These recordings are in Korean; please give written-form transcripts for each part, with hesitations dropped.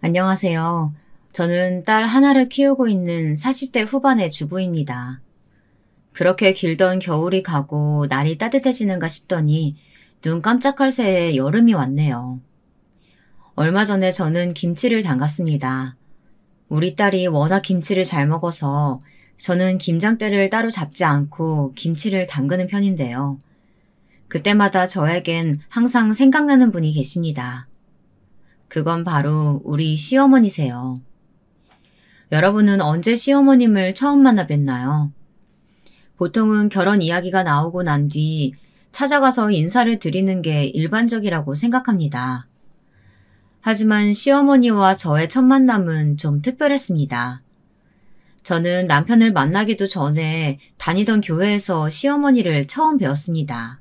안녕하세요. 저는 딸 하나를 키우고 있는 40대 후반의 주부입니다. 그렇게 길던 겨울이 가고 날이 따뜻해지는가 싶더니 눈 깜짝할 새에 여름이 왔네요. 얼마 전에 저는 김치를 담갔습니다. 우리 딸이 워낙 김치를 잘 먹어서 저는 김장대를 따로 잡지 않고 김치를 담그는 편인데요. 그때마다 저에겐 항상 생각나는 분이 계십니다. 그건 바로 우리 시어머니세요. 여러분은 언제 시어머님을 처음 만나 뵀나요? 보통은 결혼 이야기가 나오고 난 뒤 찾아가서 인사를 드리는 게 일반적이라고 생각합니다. 하지만 시어머니와 저의 첫 만남은 좀 특별했습니다. 저는 남편을 만나기도 전에 다니던 교회에서 시어머니를 처음 뵈었습니다.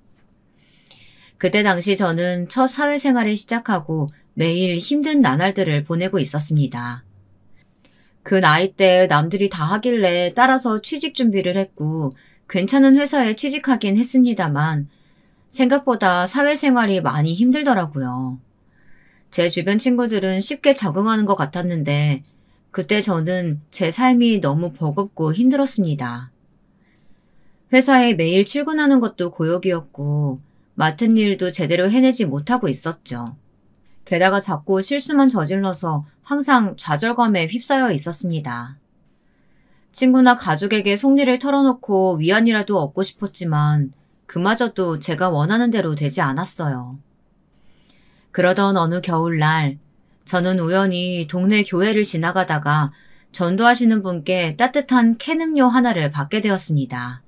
그때 당시 저는 첫 사회생활을 시작하고 매일 힘든 나날들을 보내고 있었습니다. 그 나이 때 남들이 다 하길래 따라서 취직 준비를 했고 괜찮은 회사에 취직하긴 했습니다만 생각보다 사회생활이 많이 힘들더라고요. 제 주변 친구들은 쉽게 적응하는 것 같았는데 그때 저는 제 삶이 너무 버겁고 힘들었습니다. 회사에 매일 출근하는 것도 고역이었고 맡은 일도 제대로 해내지 못하고 있었죠. 게다가 자꾸 실수만 저질러서 항상 좌절감에 휩싸여 있었습니다. 친구나 가족에게 속일을 털어놓고 위안이라도 얻고 싶었지만 그마저도 제가 원하는 대로 되지 않았어요. 그러던 어느 겨울날 저는 우연히 동네 교회를 지나가다가 전도하시는 분께 따뜻한 캔 음료 하나를 받게 되었습니다.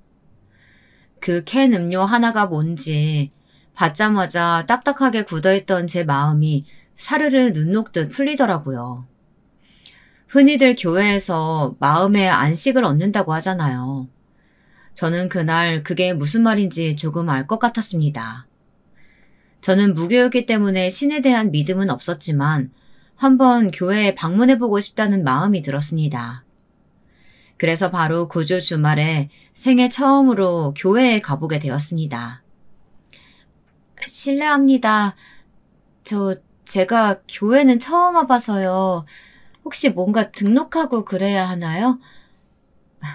그 캔 음료 하나가 뭔지 받자마자 딱딱하게 굳어있던 제 마음이 사르르 눈 녹듯 풀리더라고요. 흔히들 교회에서 마음의 안식을 얻는다고 하잖아요. 저는 그날 그게 무슨 말인지 조금 알 것 같았습니다. 저는 무교였기 때문에 신에 대한 믿음은 없었지만 한번 교회에 방문해보고 싶다는 마음이 들었습니다. 그래서 바로 그 주 주말에 생애 처음으로 교회에 가보게 되었습니다. 실례합니다. 제가 교회는 처음 와봐서요. 혹시 뭔가 등록하고 그래야 하나요?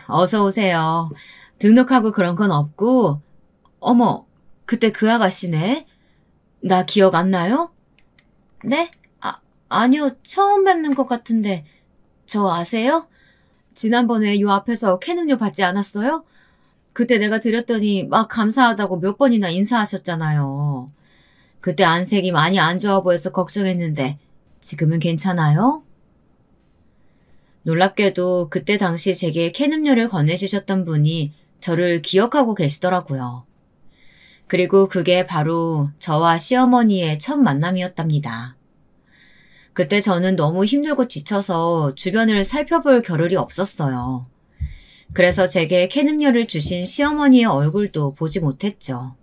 어서 오세요. 등록하고 그런 건 없고, 어머, 그때 그 아가씨네? 나 기억 안 나요? 네? 아니요. 처음 뵙는 것 같은데, 저 아세요? 지난번에 요 앞에서 캔 음료 받지 않았어요? 그때 내가 드렸더니 막 감사하다고 몇 번이나 인사하셨잖아요. 그때 안색이 많이 안 좋아 보여서 걱정했는데 지금은 괜찮아요? 놀랍게도 그때 당시 제게 캔 음료를 건네주셨던 분이 저를 기억하고 계시더라고요. 그리고 그게 바로 저와 시어머니의 첫 만남이었답니다. 그때 저는 너무 힘들고 지쳐서 주변을 살펴볼 겨를이 없었어요. 그래서 제게 캔 음료를 주신 시어머니의 얼굴도 보지 못했죠.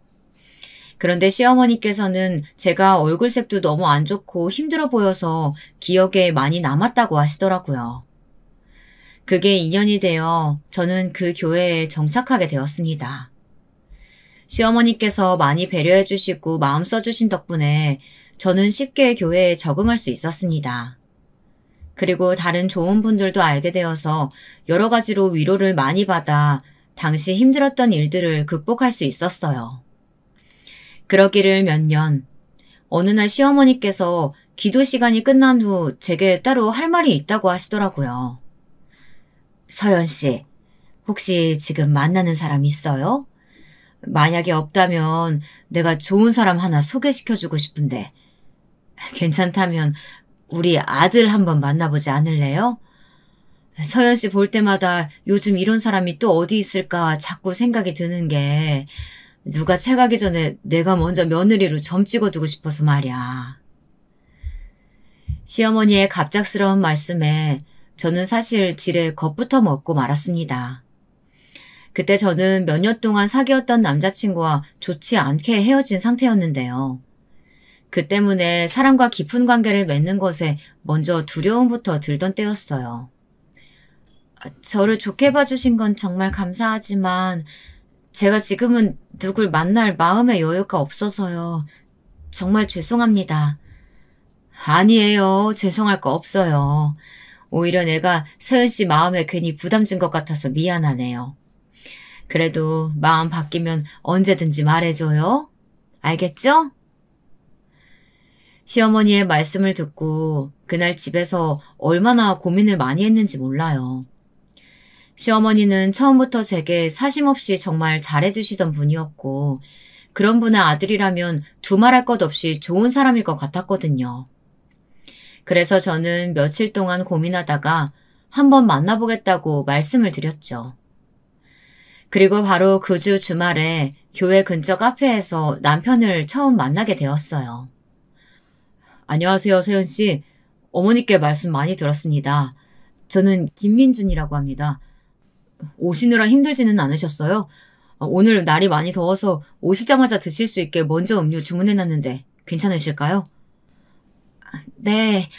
그런데 시어머니께서는 제가 얼굴색도 너무 안 좋고 힘들어 보여서 기억에 많이 남았다고 하시더라고요. 그게 인연이 되어 저는 그 교회에 정착하게 되었습니다. 시어머니께서 많이 배려해 주시고 마음 써주신 덕분에 저는 쉽게 교회에 적응할 수 있었습니다. 그리고 다른 좋은 분들도 알게 되어서 여러 가지로 위로를 많이 받아 당시 힘들었던 일들을 극복할 수 있었어요. 그러기를 몇 년, 어느 날 시어머니께서 기도 시간이 끝난 후 제게 따로 할 말이 있다고 하시더라고요. 서연 씨, 혹시 지금 만나는 사람 있어요? 만약에 없다면 내가 좋은 사람 하나 소개시켜주고 싶은데 괜찮다면 우리 아들 한번 만나보지 않을래요? 서연 씨 볼 때마다 요즘 이런 사람이 또 어디 있을까 자꾸 생각이 드는 게 누가 채 가기 전에 내가 먼저 며느리로 점 찍어두고 싶어서 말이야. 시어머니의 갑작스러운 말씀에 저는 사실 지레 겁부터 먹고 말았습니다. 그때 저는 몇 년 동안 사귀었던 남자친구와 좋지 않게 헤어진 상태였는데요. 그 때문에 사람과 깊은 관계를 맺는 것에 먼저 두려움부터 들던 때였어요. 저를 좋게 봐주신 건 정말 감사하지만 제가 지금은 누굴 만날 마음의 여유가 없어서요. 정말 죄송합니다. 아니에요. 죄송할 거 없어요. 오히려 내가 서연 씨 마음에 괜히 부담 준 것 같아서 미안하네요. 그래도 마음 바뀌면 언제든지 말해줘요. 알겠죠? 시어머니의 말씀을 듣고 그날 집에서 얼마나 고민을 많이 했는지 몰라요. 시어머니는 처음부터 제게 사심없이 정말 잘해주시던 분이었고 그런 분의 아들이라면 두말할 것 없이 좋은 사람일 것 같았거든요. 그래서 저는 며칠 동안 고민하다가 한번 만나보겠다고 말씀을 드렸죠. 그리고 바로 그 주 주말에 교회 근처 카페에서 남편을 처음 만나게 되었어요. 안녕하세요, 세연 씨. 어머니께 말씀 많이 들었습니다. 저는 김민준이라고 합니다. 오시느라 힘들지는 않으셨어요? 오늘 날이 많이 더워서 오시자마자 드실 수 있게 먼저 음료 주문해놨는데 괜찮으실까요? 네,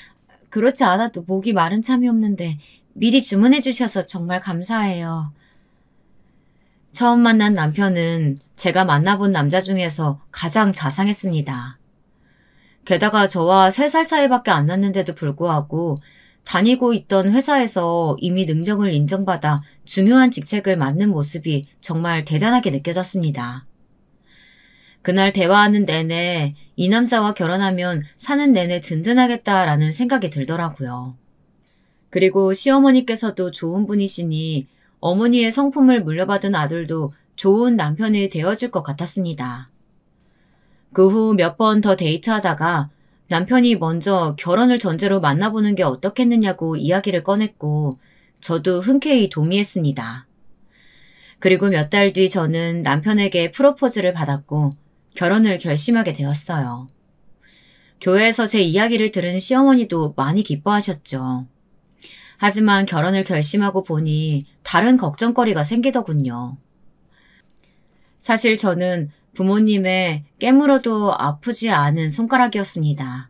그렇지 않아도 목이 마른 참이 없는데 미리 주문해 주셔서 정말 감사해요. 처음 만난 남편은 제가 만나본 남자 중에서 가장 자상했습니다. 게다가 저와 3살 차이밖에 안 났는데도 불구하고 다니고 있던 회사에서 이미 능력을 인정받아 중요한 직책을 맡는 모습이 정말 대단하게 느껴졌습니다. 그날 대화하는 내내 이 남자와 결혼하면 사는 내내 든든하겠다라는 생각이 들더라고요. 그리고 시어머니께서도 좋은 분이시니 어머니의 성품을 물려받은 아들도 좋은 남편이 되어줄 것 같았습니다. 그 후 몇 번 더 데이트하다가 남편이 먼저 결혼을 전제로 만나보는 게 어떻겠느냐고 이야기를 꺼냈고 저도 흔쾌히 동의했습니다. 그리고 몇 달 뒤 저는 남편에게 프로포즈를 받았고 결혼을 결심하게 되었어요. 교회에서 제 이야기를 들은 시어머니도 많이 기뻐하셨죠. 하지만 결혼을 결심하고 보니 다른 걱정거리가 생기더군요. 사실 저는 부모님의 깨물어도 아프지 않은 손가락이었습니다.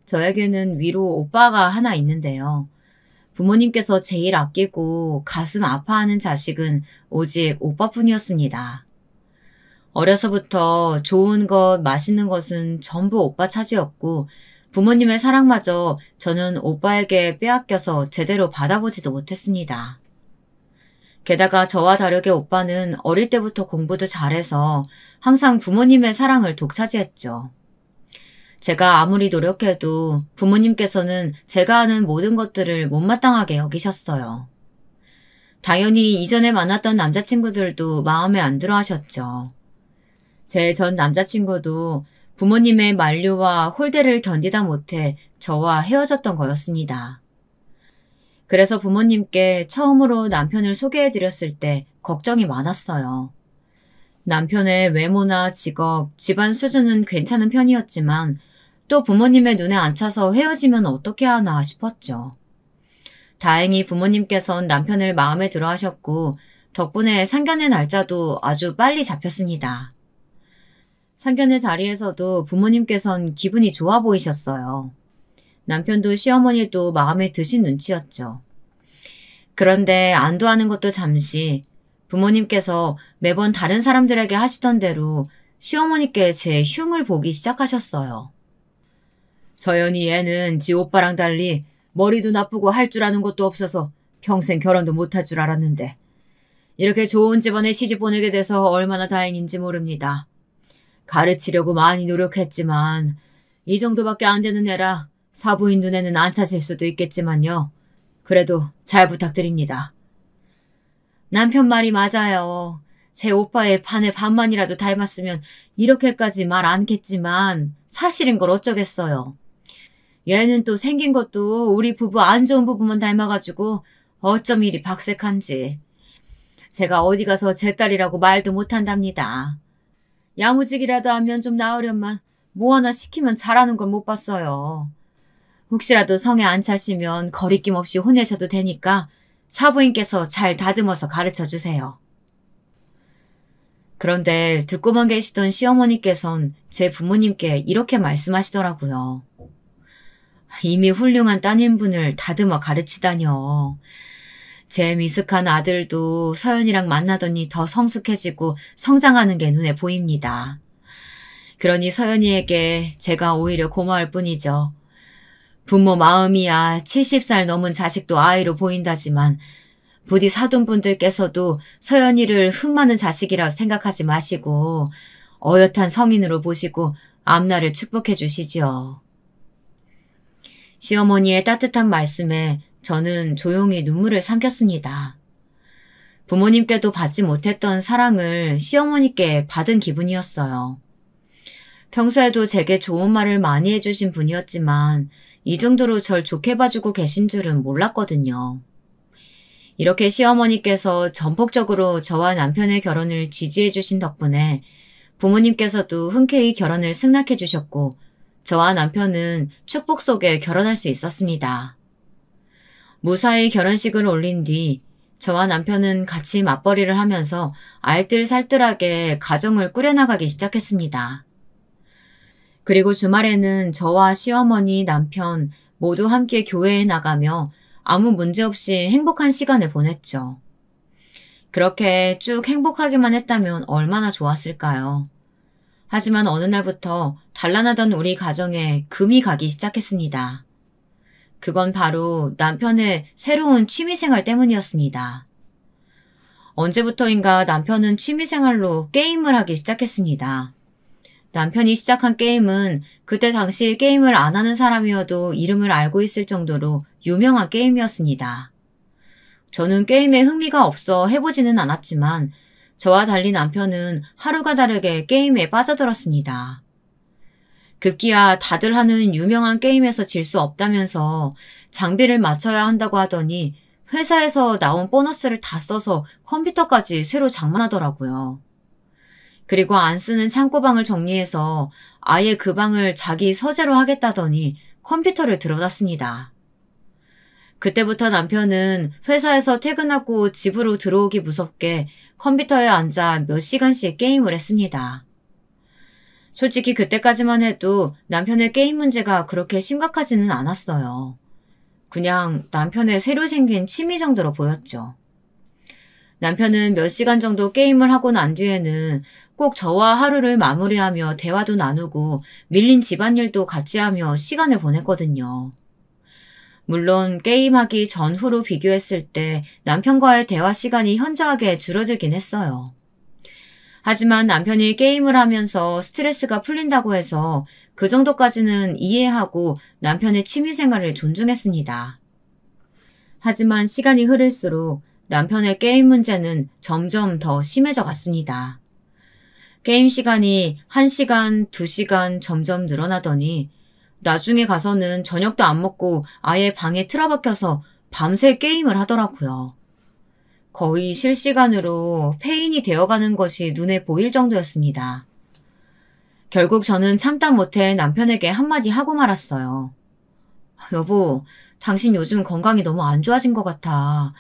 저에게는 위로 오빠가 하나 있는데요. 부모님께서 제일 아끼고 가슴 아파하는 자식은 오직 오빠뿐이었습니다. 어려서부터 좋은 것, 맛있는 것은 전부 오빠 차지였고 부모님의 사랑마저 저는 오빠에게 빼앗겨서 제대로 받아보지도 못했습니다. 게다가 저와 다르게 오빠는 어릴 때부터 공부도 잘해서 항상 부모님의 사랑을 독차지했죠. 제가 아무리 노력해도 부모님께서는 제가 하는 모든 것들을 못마땅하게 여기셨어요. 당연히 이전에 만났던 남자친구들도 마음에 안 들어 하셨죠. 제 전 남자친구도 부모님의 만류와 홀대를 견디다 못해 저와 헤어졌던 거였습니다. 그래서 부모님께 처음으로 남편을 소개해드렸을 때 걱정이 많았어요. 남편의 외모나 직업, 집안 수준은 괜찮은 편이었지만 또 부모님의 눈에 안 차서 헤어지면 어떻게 하나 싶었죠. 다행히 부모님께선 남편을 마음에 들어 하셨고 덕분에 상견례 날짜도 아주 빨리 잡혔습니다. 상견례 자리에서도 부모님께선 기분이 좋아 보이셨어요. 남편도 시어머니도 마음에 드신 눈치였죠. 그런데 안도하는 것도 잠시 부모님께서 매번 다른 사람들에게 하시던 대로 시어머니께 제 흉을 보기 시작하셨어요. 서연이 애는 지 오빠랑 달리 머리도 나쁘고 할 줄 아는 것도 없어서 평생 결혼도 못할 줄 알았는데 이렇게 좋은 집안에 시집 보내게 돼서 얼마나 다행인지 모릅니다. 가르치려고 많이 노력했지만 이 정도밖에 안 되는 애라 사부인 눈에는 안 차실 수도 있겠지만요. 그래도 잘 부탁드립니다. 남편 말이 맞아요. 제 오빠의 반의 반만이라도 닮았으면 이렇게까지 말 않겠지만 사실인 걸 어쩌겠어요. 얘는 또 생긴 것도 우리 부부 안 좋은 부분만 닮아가지고 어쩜 이리 박색한지. 제가 어디 가서 제 딸이라고 말도 못한답니다. 야무지기라도 하면 좀 나으련만 뭐 하나 시키면 잘하는 걸 못 봤어요. 혹시라도 성에 안 차시면 거리낌 없이 혼내셔도 되니까 사부인께서 잘 다듬어서 가르쳐주세요. 그런데 듣고만 계시던 시어머니께선 제 부모님께 이렇게 말씀하시더라고요. 이미 훌륭한 따님분을 다듬어 가르치다뇨. 제 미숙한 아들도 서연이랑 만나더니 더 성숙해지고 성장하는 게 눈에 보입니다. 그러니 서연이에게 제가 오히려 고마울 뿐이죠. 부모 마음이야 70살 넘은 자식도 아이로 보인다지만 부디 사돈분들께서도 서연이를 흠 많은 자식이라 생각하지 마시고 어엿한 성인으로 보시고 앞날을 축복해 주시지요. 시어머니의 따뜻한 말씀에 저는 조용히 눈물을 삼켰습니다. 부모님께도 받지 못했던 사랑을 시어머니께 받은 기분이었어요. 평소에도 제게 좋은 말을 많이 해주신 분이었지만 이 정도로 절 좋게 봐주고 계신 줄은 몰랐거든요. 이렇게 시어머니께서 전폭적으로 저와 남편의 결혼을 지지해 주신 덕분에 부모님께서도 흔쾌히 결혼을 승낙해 주셨고 저와 남편은 축복 속에 결혼할 수 있었습니다. 무사히 결혼식을 올린 뒤 저와 남편은 같이 맞벌이를 하면서 알뜰살뜰하게 가정을 꾸려나가기 시작했습니다. 그리고 주말에는 저와 시어머니, 남편 모두 함께 교회에 나가며 아무 문제 없이 행복한 시간을 보냈죠. 그렇게 쭉 행복하기만 했다면 얼마나 좋았을까요? 하지만 어느 날부터 단란하던 우리 가정에 금이 가기 시작했습니다. 그건 바로 남편의 새로운 취미생활 때문이었습니다. 언제부터인가 남편은 취미생활로 게임을 하기 시작했습니다. 남편이 시작한 게임은 그때 당시 게임을 안 하는 사람이어도 이름을 알고 있을 정도로 유명한 게임이었습니다. 저는 게임에 흥미가 없어 해보지는 않았지만 저와 달리 남편은 하루가 다르게 게임에 빠져들었습니다. 급기야 다들 하는 유명한 게임에서 질 수 없다면서 장비를 맞춰야 한다고 하더니 회사에서 나온 보너스를 다 써서 컴퓨터까지 새로 장만하더라고요. 그리고 안 쓰는 창고방을 정리해서 아예 그 방을 자기 서재로 하겠다더니 컴퓨터를 들여놨습니다. 그때부터 남편은 회사에서 퇴근하고 집으로 들어오기 무섭게 컴퓨터에 앉아 몇 시간씩 게임을 했습니다. 솔직히 그때까지만 해도 남편의 게임 문제가 그렇게 심각하지는 않았어요. 그냥 남편의 새로 생긴 취미 정도로 보였죠. 남편은 몇 시간 정도 게임을 하고 난 뒤에는 꼭 저와 하루를 마무리하며 대화도 나누고 밀린 집안일도 같이 하며 시간을 보냈거든요. 물론 게임하기 전후로 비교했을 때 남편과의 대화 시간이 현저하게 줄어들긴 했어요. 하지만 남편이 게임을 하면서 스트레스가 풀린다고 해서 그 정도까지는 이해하고 남편의 취미생활을 존중했습니다. 하지만 시간이 흐를수록 남편의 게임 문제는 점점 더 심해져 갔습니다. 게임 시간이 1시간, 2시간 점점 늘어나더니 나중에 가서는 저녁도 안 먹고 아예 방에 틀어박혀서 밤새 게임을 하더라고요. 거의 실시간으로 페인이 되어가는 것이 눈에 보일 정도였습니다. 결국 저는 참다 못해 남편에게 한마디 하고 말았어요. 여보, 당신 요즘 건강이 너무 안 좋아진 것 같아.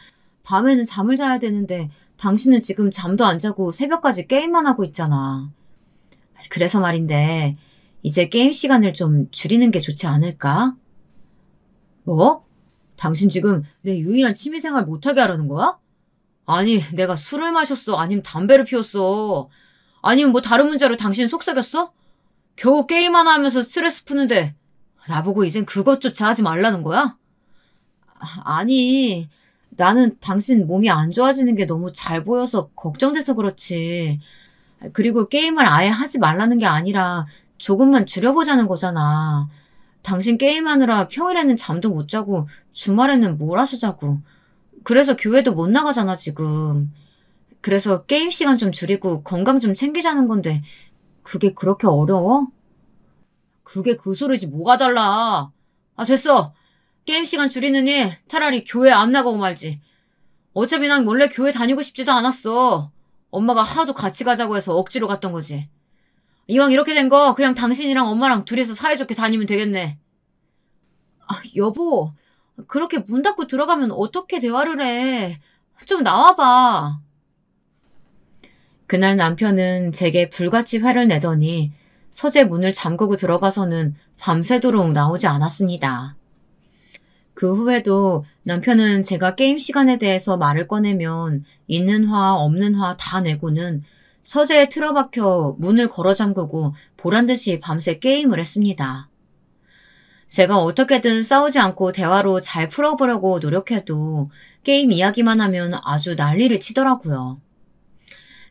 밤에는 잠을 자야 되는데 당신은 지금 잠도 안 자고 새벽까지 게임만 하고 있잖아. 그래서 말인데 이제 게임 시간을 좀 줄이는 게 좋지 않을까? 뭐? 당신 지금 내 유일한 취미생활 못하게 하려는 거야? 아니, 내가 술을 마셨어? 아니면 담배를 피웠어? 아니면 뭐 다른 문제로 당신 속썩였어? 겨우 게임 하나 하면서 스트레스 푸는데 나보고 이젠 그것조차 하지 말라는 거야? 아니, 나는 당신 몸이 안 좋아지는 게 너무 잘 보여서 걱정돼서 그렇지. 그리고 게임을 아예 하지 말라는 게 아니라 조금만 줄여보자는 거잖아. 당신 게임하느라 평일에는 잠도 못 자고 주말에는 몰아서 자고. 그래서 교회도 못 나가잖아 지금. 그래서 게임 시간 좀 줄이고 건강 좀 챙기자는 건데 그게 그렇게 어려워? 그게 그 소리지 뭐가 달라. 아 됐어. 게임 시간 줄이느니 차라리 교회 안 나가고 말지. 어차피 난 원래 교회 다니고 싶지도 않았어. 엄마가 하도 같이 가자고 해서 억지로 갔던 거지. 이왕 이렇게 된 거 그냥 당신이랑 엄마랑 둘이서 사이좋게 다니면 되겠네. 아, 여보. 그렇게 문 닫고 들어가면 어떻게 대화를 해. 좀 나와봐. 그날 남편은 제게 불같이 화를 내더니 서재 문을 잠그고 들어가서는 밤새도록 나오지 않았습니다. 그 후에도 남편은 제가 게임 시간에 대해서 말을 꺼내면 있는 화 없는 화 다 내고는 서재에 틀어박혀 문을 걸어 잠그고 보란듯이 밤새 게임을 했습니다. 제가 어떻게든 싸우지 않고 대화로 잘 풀어보려고 노력해도 게임 이야기만 하면 아주 난리를 치더라고요.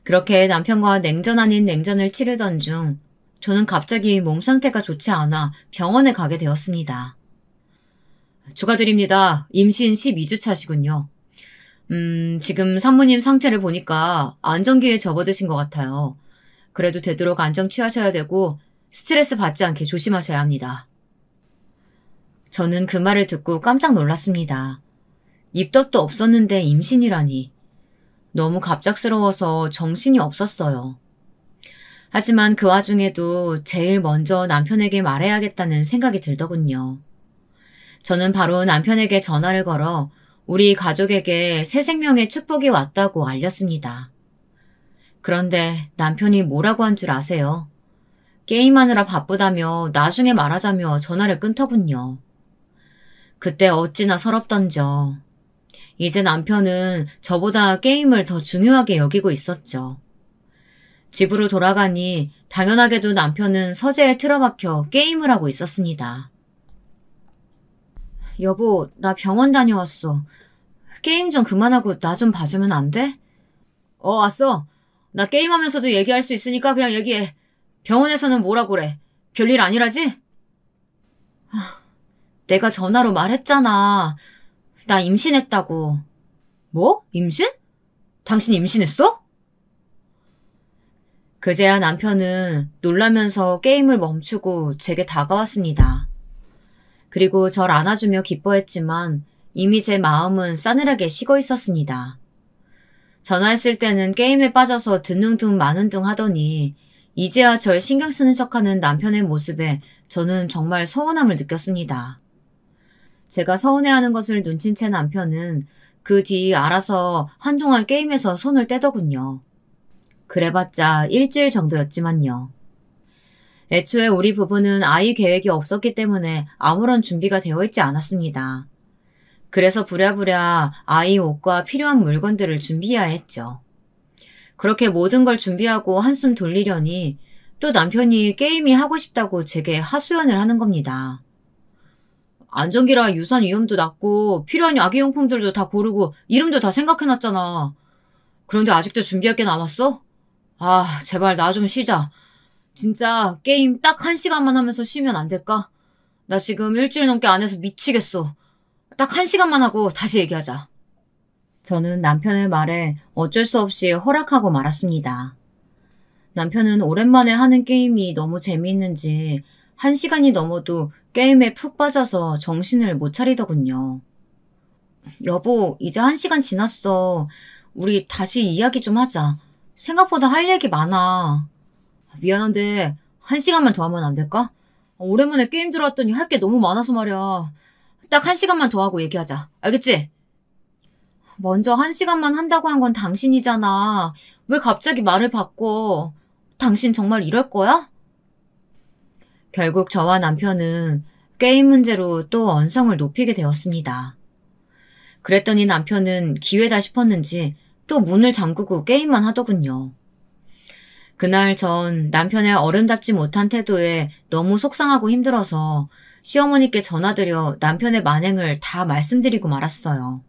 그렇게 남편과 냉전 아닌 냉전을 치르던 중 저는 갑자기 몸 상태가 좋지 않아 병원에 가게 되었습니다. 축하드립니다. 임신 12주 차시군요. 지금 산모님 상태를 보니까 안정기에 접어드신 것 같아요. 그래도 되도록 안정 취하셔야 되고 스트레스 받지 않게 조심하셔야 합니다. 저는 그 말을 듣고 깜짝 놀랐습니다. 입덧도 없었는데 임신이라니. 너무 갑작스러워서 정신이 없었어요. 하지만 그 와중에도 제일 먼저 남편에게 말해야겠다는 생각이 들더군요. 저는 바로 남편에게 전화를 걸어 우리 가족에게 새 생명의 축복이 왔다고 알렸습니다. 그런데 남편이 뭐라고 한 줄 아세요? 게임하느라 바쁘다며 나중에 말하자며 전화를 끊더군요. 그때 어찌나 서럽던져. 이제 남편은 저보다 게임을 더 중요하게 여기고 있었죠. 집으로 돌아가니 당연하게도 남편은 서재에 틀어박혀 게임을 하고 있었습니다. 여보, 나 병원 다녀왔어. 게임 좀 그만하고 나 좀 봐주면 안 돼? 왔어. 나 게임하면서도 얘기할 수 있으니까 그냥 얘기해. 병원에서는 뭐라고 그래? 별일 아니라지? 내가 전화로 말했잖아. 나 임신했다고. 뭐? 임신? 당신 임신했어? 그제야 남편은 놀라면서 게임을 멈추고 제게 다가왔습니다. 그리고 절 안아주며 기뻐했지만 이미 제 마음은 싸늘하게 식어 있었습니다. 전화했을 때는 게임에 빠져서 듣는 둥 마는 둥 하더니 이제야 절 신경 쓰는 척하는 남편의 모습에 저는 정말 서운함을 느꼈습니다. 제가 서운해하는 것을 눈친 채 남편은 그 뒤 알아서 한동안 게임에서 손을 떼더군요. 그래봤자 일주일 정도였지만요. 애초에 우리 부부는 아이 계획이 없었기 때문에 아무런 준비가 되어 있지 않았습니다. 그래서 부랴부랴 아이 옷과 필요한 물건들을 준비해야 했죠. 그렇게 모든 걸 준비하고 한숨 돌리려니 또 남편이 게임이 하고 싶다고 제게 하소연을 하는 겁니다. 안전기라 유산 위험도 낮고 필요한 아기용품들도 다 고르고 이름도 다 생각해놨잖아. 그런데 아직도 준비할 게 남았어? 제발 나 좀 쉬자. 진짜 게임 딱 1시간만 하면서 쉬면 안 될까? 나 지금 일주일 넘게 안 해서 미치겠어. 딱 1시간만 하고 다시 얘기하자. 저는 남편의 말에 어쩔 수 없이 허락하고 말았습니다. 남편은 오랜만에 하는 게임이 너무 재미있는지 1시간이 넘어도 게임에 푹 빠져서 정신을 못 차리더군요. 여보, 이제 1시간 지났어. 우리 다시 이야기 좀 하자. 생각보다 할 얘기 많아. 미안한데 1시간만 더 하면 안 될까? 오랜만에 게임 들어왔더니 할 게 너무 많아서 말이야. 딱 1시간만 더 하고 얘기하자. 알겠지? 먼저 1시간만 한다고 한 건 당신이잖아. 왜 갑자기 말을 바꿔? 당신 정말 이럴 거야? 결국 저와 남편은 게임 문제로 또 언성을 높이게 되었습니다. 그랬더니 남편은 기회다 싶었는지 또 문을 잠그고 게임만 하더군요. 그날 전 남편의 어른답지 못한 태도에 너무 속상하고 힘들어서 시어머니께 전화드려 남편의 만행을 다 말씀드리고 말았어요.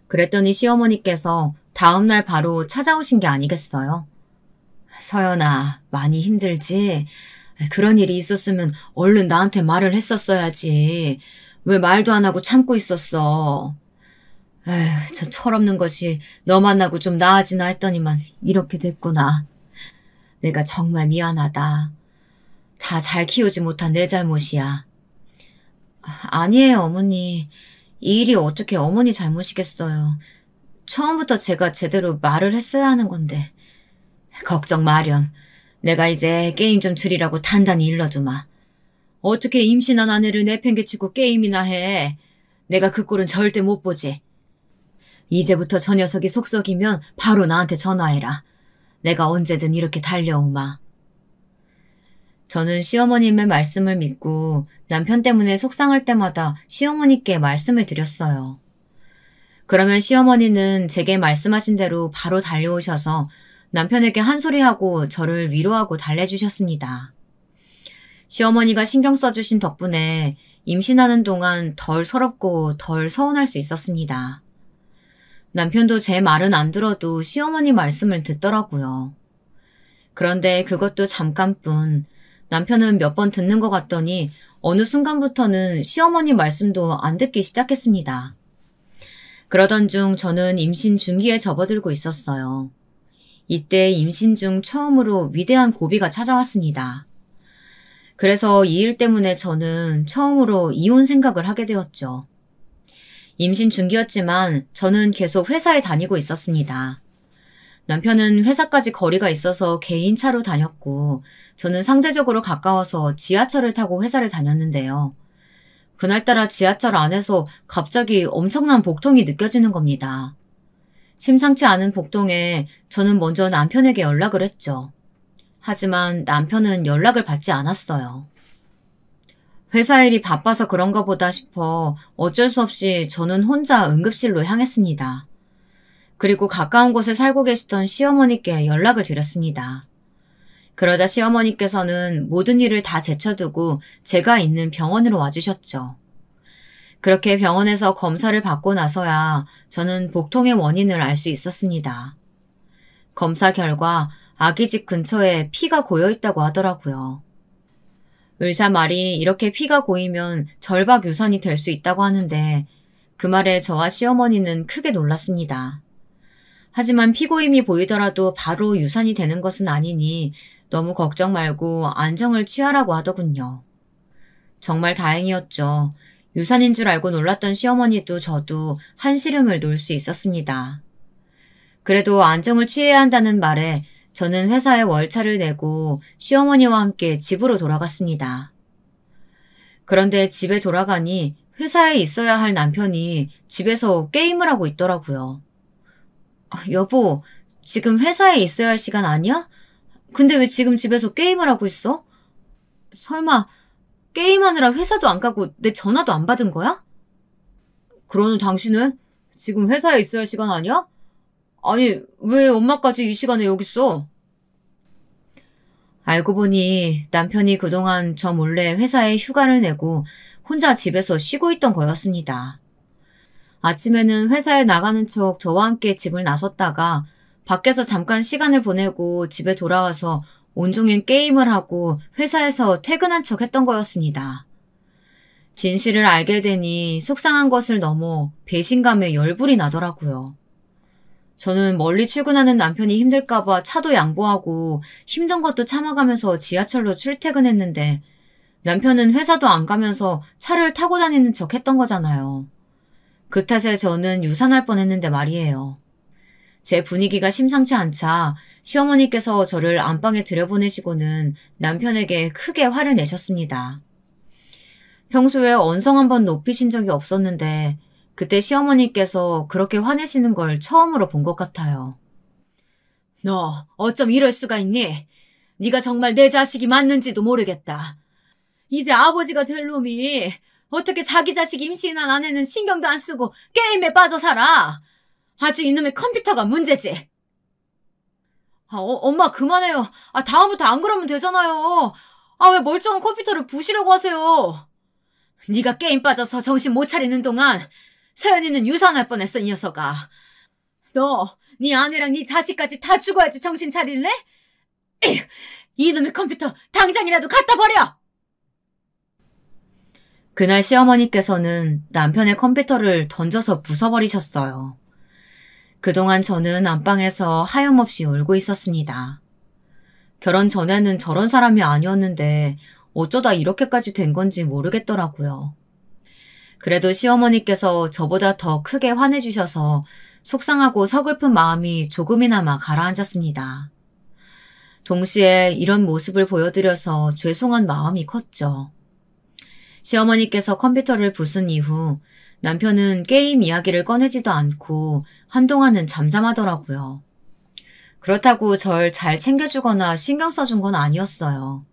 그랬더니 시어머니께서 다음날 바로 찾아오신 게 아니겠어요? 서연아, 많이 힘들지? 그런 일이 있었으면 얼른 나한테 말을 했었어야지. 왜 말도 안 하고 참고 있었어? 에휴, 저 철없는 것이 너 만나고 좀 나아지나 했더니만 이렇게 됐구나. 내가 정말 미안하다. 다 잘 키우지 못한 내 잘못이야. 아니에요, 어머니. 이 일이 어떻게 어머니 잘못이겠어요. 처음부터 제가 제대로 말을 했어야 하는 건데. 걱정 마렴. 내가 이제 게임 좀 줄이라고 단단히 일러주마. 어떻게 임신한 아내를 내팽개치고 게임이나 해. 내가 그 꼴은 절대 못 보지. 이제부터 저 녀석이 속썩이면 바로 나한테 전화해라. 내가 언제든 이렇게 달려오마. 저는 시어머님의 말씀을 믿고 남편 때문에 속상할 때마다 시어머니께 말씀을 드렸어요. 그러면 시어머니는 제게 말씀하신 대로 바로 달려오셔서 남편에게 한 소리하고 저를 위로하고 달래주셨습니다. 시어머니가 신경 써주신 덕분에 임신하는 동안 덜 서럽고 덜 서운할 수 있었습니다. 남편도 제 말은 안 들어도 시어머니 말씀을 듣더라고요. 그런데 그것도 잠깐뿐. 남편은 몇 번 듣는 것 같더니 어느 순간부터는 시어머니 말씀도 안 듣기 시작했습니다. 그러던 중 저는 임신 중기에 접어들고 있었어요. 이때 임신 중 처음으로 위대한 고비가 찾아왔습니다. 그래서 이 일 때문에 저는 처음으로 이혼 생각을 하게 되었죠. 임신 중기였지만 저는 계속 회사에 다니고 있었습니다. 남편은 회사까지 거리가 있어서 개인 차로 다녔고 저는 상대적으로 가까워서 지하철을 타고 회사를 다녔는데요. 그날따라 지하철 안에서 갑자기 엄청난 복통이 느껴지는 겁니다. 심상치 않은 복통에 저는 먼저 남편에게 연락을 했죠. 하지만 남편은 연락을 받지 않았어요. 회사 일이 바빠서 그런가 보다 싶어 어쩔 수 없이 저는 혼자 응급실로 향했습니다. 그리고 가까운 곳에 살고 계시던 시어머니께 연락을 드렸습니다. 그러자 시어머니께서는 모든 일을 다 제쳐두고 제가 있는 병원으로 와주셨죠. 그렇게 병원에서 검사를 받고 나서야 저는 복통의 원인을 알 수 있었습니다. 검사 결과 아기 집 근처에 피가 고여 있다고 하더라고요. 의사 말이 이렇게 피가 고이면 절박 유산이 될 수 있다고 하는데 그 말에 저와 시어머니는 크게 놀랐습니다. 하지만 피고임이 보이더라도 바로 유산이 되는 것은 아니니 너무 걱정 말고 안정을 취하라고 하더군요. 정말 다행이었죠. 유산인 줄 알고 놀랐던 시어머니도 저도 한시름을 놓을 수 있었습니다. 그래도 안정을 취해야 한다는 말에 저는 회사에 월차를 내고 시어머니와 함께 집으로 돌아갔습니다. 그런데 집에 돌아가니 회사에 있어야 할 남편이 집에서 게임을 하고 있더라고요. 여보, 지금 회사에 있어야 할 시간 아니야? 근데 왜 지금 집에서 게임을 하고 있어? 설마 게임하느라 회사도 안 가고 내 전화도 안 받은 거야? 그러는 당신은 지금 회사에 있어야 할 시간 아니야? 아니, 왜 엄마까지 이 시간에 여기 있어? 알고 보니 남편이 그동안 저 몰래 회사에 휴가를 내고 혼자 집에서 쉬고 있던 거였습니다. 아침에는 회사에 나가는 척 저와 함께 집을 나섰다가 밖에서 잠깐 시간을 보내고 집에 돌아와서 온종일 게임을 하고 회사에서 퇴근한 척 했던 거였습니다. 진실을 알게 되니 속상한 것을 넘어 배신감에 열불이 나더라고요. 저는 멀리 출근하는 남편이 힘들까봐 차도 양보하고 힘든 것도 참아가면서 지하철로 출퇴근했는데 남편은 회사도 안 가면서 차를 타고 다니는 척 했던 거잖아요. 그 탓에 저는 유산할 뻔했는데 말이에요. 제 분위기가 심상치 않자 시어머니께서 저를 안방에 들여보내시고는 남편에게 크게 화를 내셨습니다. 평소에 언성 한번 높이신 적이 없었는데 그때 시어머니께서 그렇게 화내시는 걸 처음으로 본 것 같아요. 너 어쩜 이럴 수가 있니? 네가 정말 내 자식이 맞는지도 모르겠다. 이제 아버지가 될 놈이 어떻게 자기 자식 임신한 아내는 신경도 안 쓰고 게임에 빠져 살아? 아주 이놈의 컴퓨터가 문제지. 엄마 그만해요. 다음부터 안 그러면 되잖아요. 왜 멀쩡한 컴퓨터를 부시려고 하세요? 네가 게임 빠져서 정신 못 차리는 동안 서연이는 유산할 뻔했어, 이 녀석아. 너, 네 아내랑 네 자식까지 다 죽어야지 정신 차릴래? 이놈의 컴퓨터 당장이라도 갖다 버려! 그날 시어머니께서는 남편의 컴퓨터를 던져서 부숴버리셨어요. 그동안 저는 안방에서 하염없이 울고 있었습니다. 결혼 전에는 저런 사람이 아니었는데 어쩌다 이렇게까지 된 건지 모르겠더라고요. 그래도 시어머니께서 저보다 더 크게 화내주셔서 속상하고 서글픈 마음이 조금이나마 가라앉았습니다. 동시에 이런 모습을 보여드려서 죄송한 마음이 컸죠. 시어머니께서 컴퓨터를 부순 이후 남편은 게임 이야기를 꺼내지도 않고 한동안은 잠잠하더라고요. 그렇다고 절 잘 챙겨주거나 신경 써준 건 아니었어요.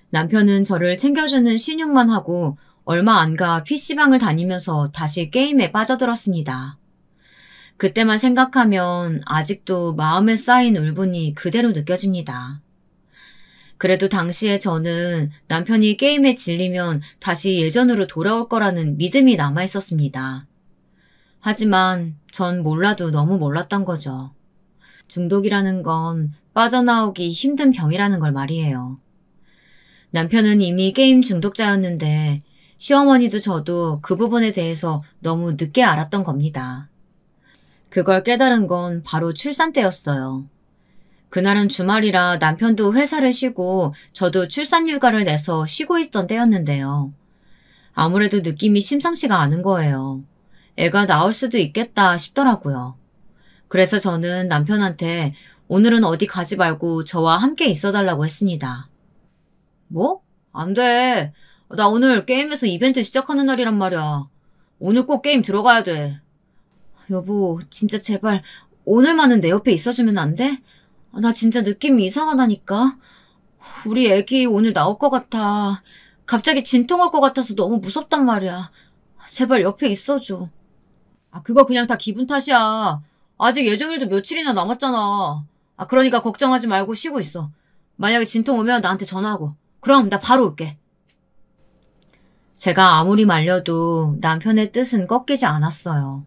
남편은 저를 챙겨주는 신용만 하고 얼마 안 가 PC방을 다니면서 다시 게임에 빠져들었습니다. 그때만 생각하면 아직도 마음에 쌓인 울분이 그대로 느껴집니다. 그래도 당시에 저는 남편이 게임에 질리면 다시 예전으로 돌아올 거라는 믿음이 남아 있었습니다. 하지만 전 몰라도 너무 몰랐던 거죠. 중독이라는 건 빠져나오기 힘든 병이라는 걸 말이에요. 남편은 이미 게임 중독자였는데 시어머니도 저도 그 부분에 대해서 너무 늦게 알았던 겁니다. 그걸 깨달은 건 바로 출산 때였어요. 그날은 주말이라 남편도 회사를 쉬고 저도 출산 휴가를 내서 쉬고 있던 때였는데요. 아무래도 느낌이 심상치가 않은 거예요. 애가 나올 수도 있겠다 싶더라고요. 그래서 저는 남편한테 오늘은 어디 가지 말고 저와 함께 있어달라고 했습니다. 뭐? 안 돼. 나 오늘 게임에서 이벤트 시작하는 날이란 말이야. 오늘 꼭 게임 들어가야 돼. 여보, 진짜 제발 오늘만은 내 옆에 있어주면 안 돼? 나 진짜 느낌이 이상하다니까. 우리 애기 오늘 나올 것 같아. 갑자기 진통 올 것 같아서 너무 무섭단 말이야. 제발 옆에 있어줘. 그거 그냥 다 기분 탓이야. 아직 예정일도 며칠이나 남았잖아. 그러니까 걱정하지 말고 쉬고 있어. 만약에 진통 오면 나한테 전화하고. 그럼 나 바로 올게. 제가 아무리 말려도 남편의 뜻은 꺾이지 않았어요.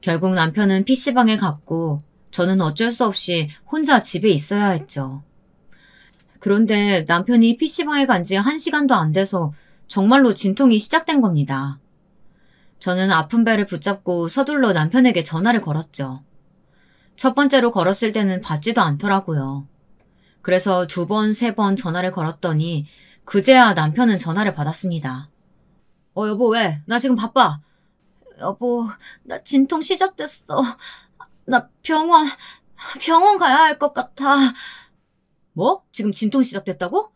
결국 남편은 PC방에 갔고 저는 어쩔 수 없이 혼자 집에 있어야 했죠. 그런데 남편이 PC방에 간 지 1시간도 안 돼서 정말로 진통이 시작된 겁니다. 저는 아픈 배를 붙잡고 서둘러 남편에게 전화를 걸었죠. 첫 번째로 걸었을 때는 받지도 않더라고요. 그래서 2번, 3번 전화를 걸었더니 그제야 남편은 전화를 받았습니다. 여보 왜? 나 지금 바빠. 여보, 나 진통 시작됐어. 나 병원 가야 할 것 같아. 뭐? 지금 진통 시작됐다고?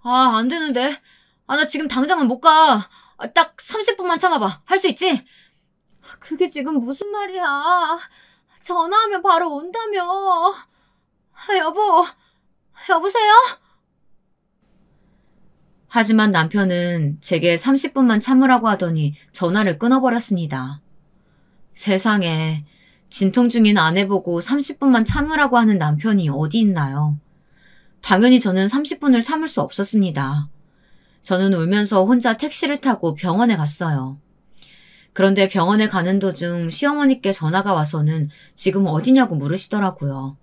안 되는데. 나 지금 당장은 못 가. 딱 30분만 참아봐. 할 수 있지? 그게 지금 무슨 말이야. 전화하면 바로 온다며. 여보세요? 하지만 남편은 제게 30분만 참으라고 하더니 전화를 끊어버렸습니다. 세상에 진통 중인 아내 보고 30분만 참으라고 하는 남편이 어디 있나요? 당연히 저는 30분을 참을 수 없었습니다. 저는 울면서 혼자 택시를 타고 병원에 갔어요. 그런데 병원에 가는 도중 시어머니께 전화가 와서는 지금 어디냐고 물으시더라고요.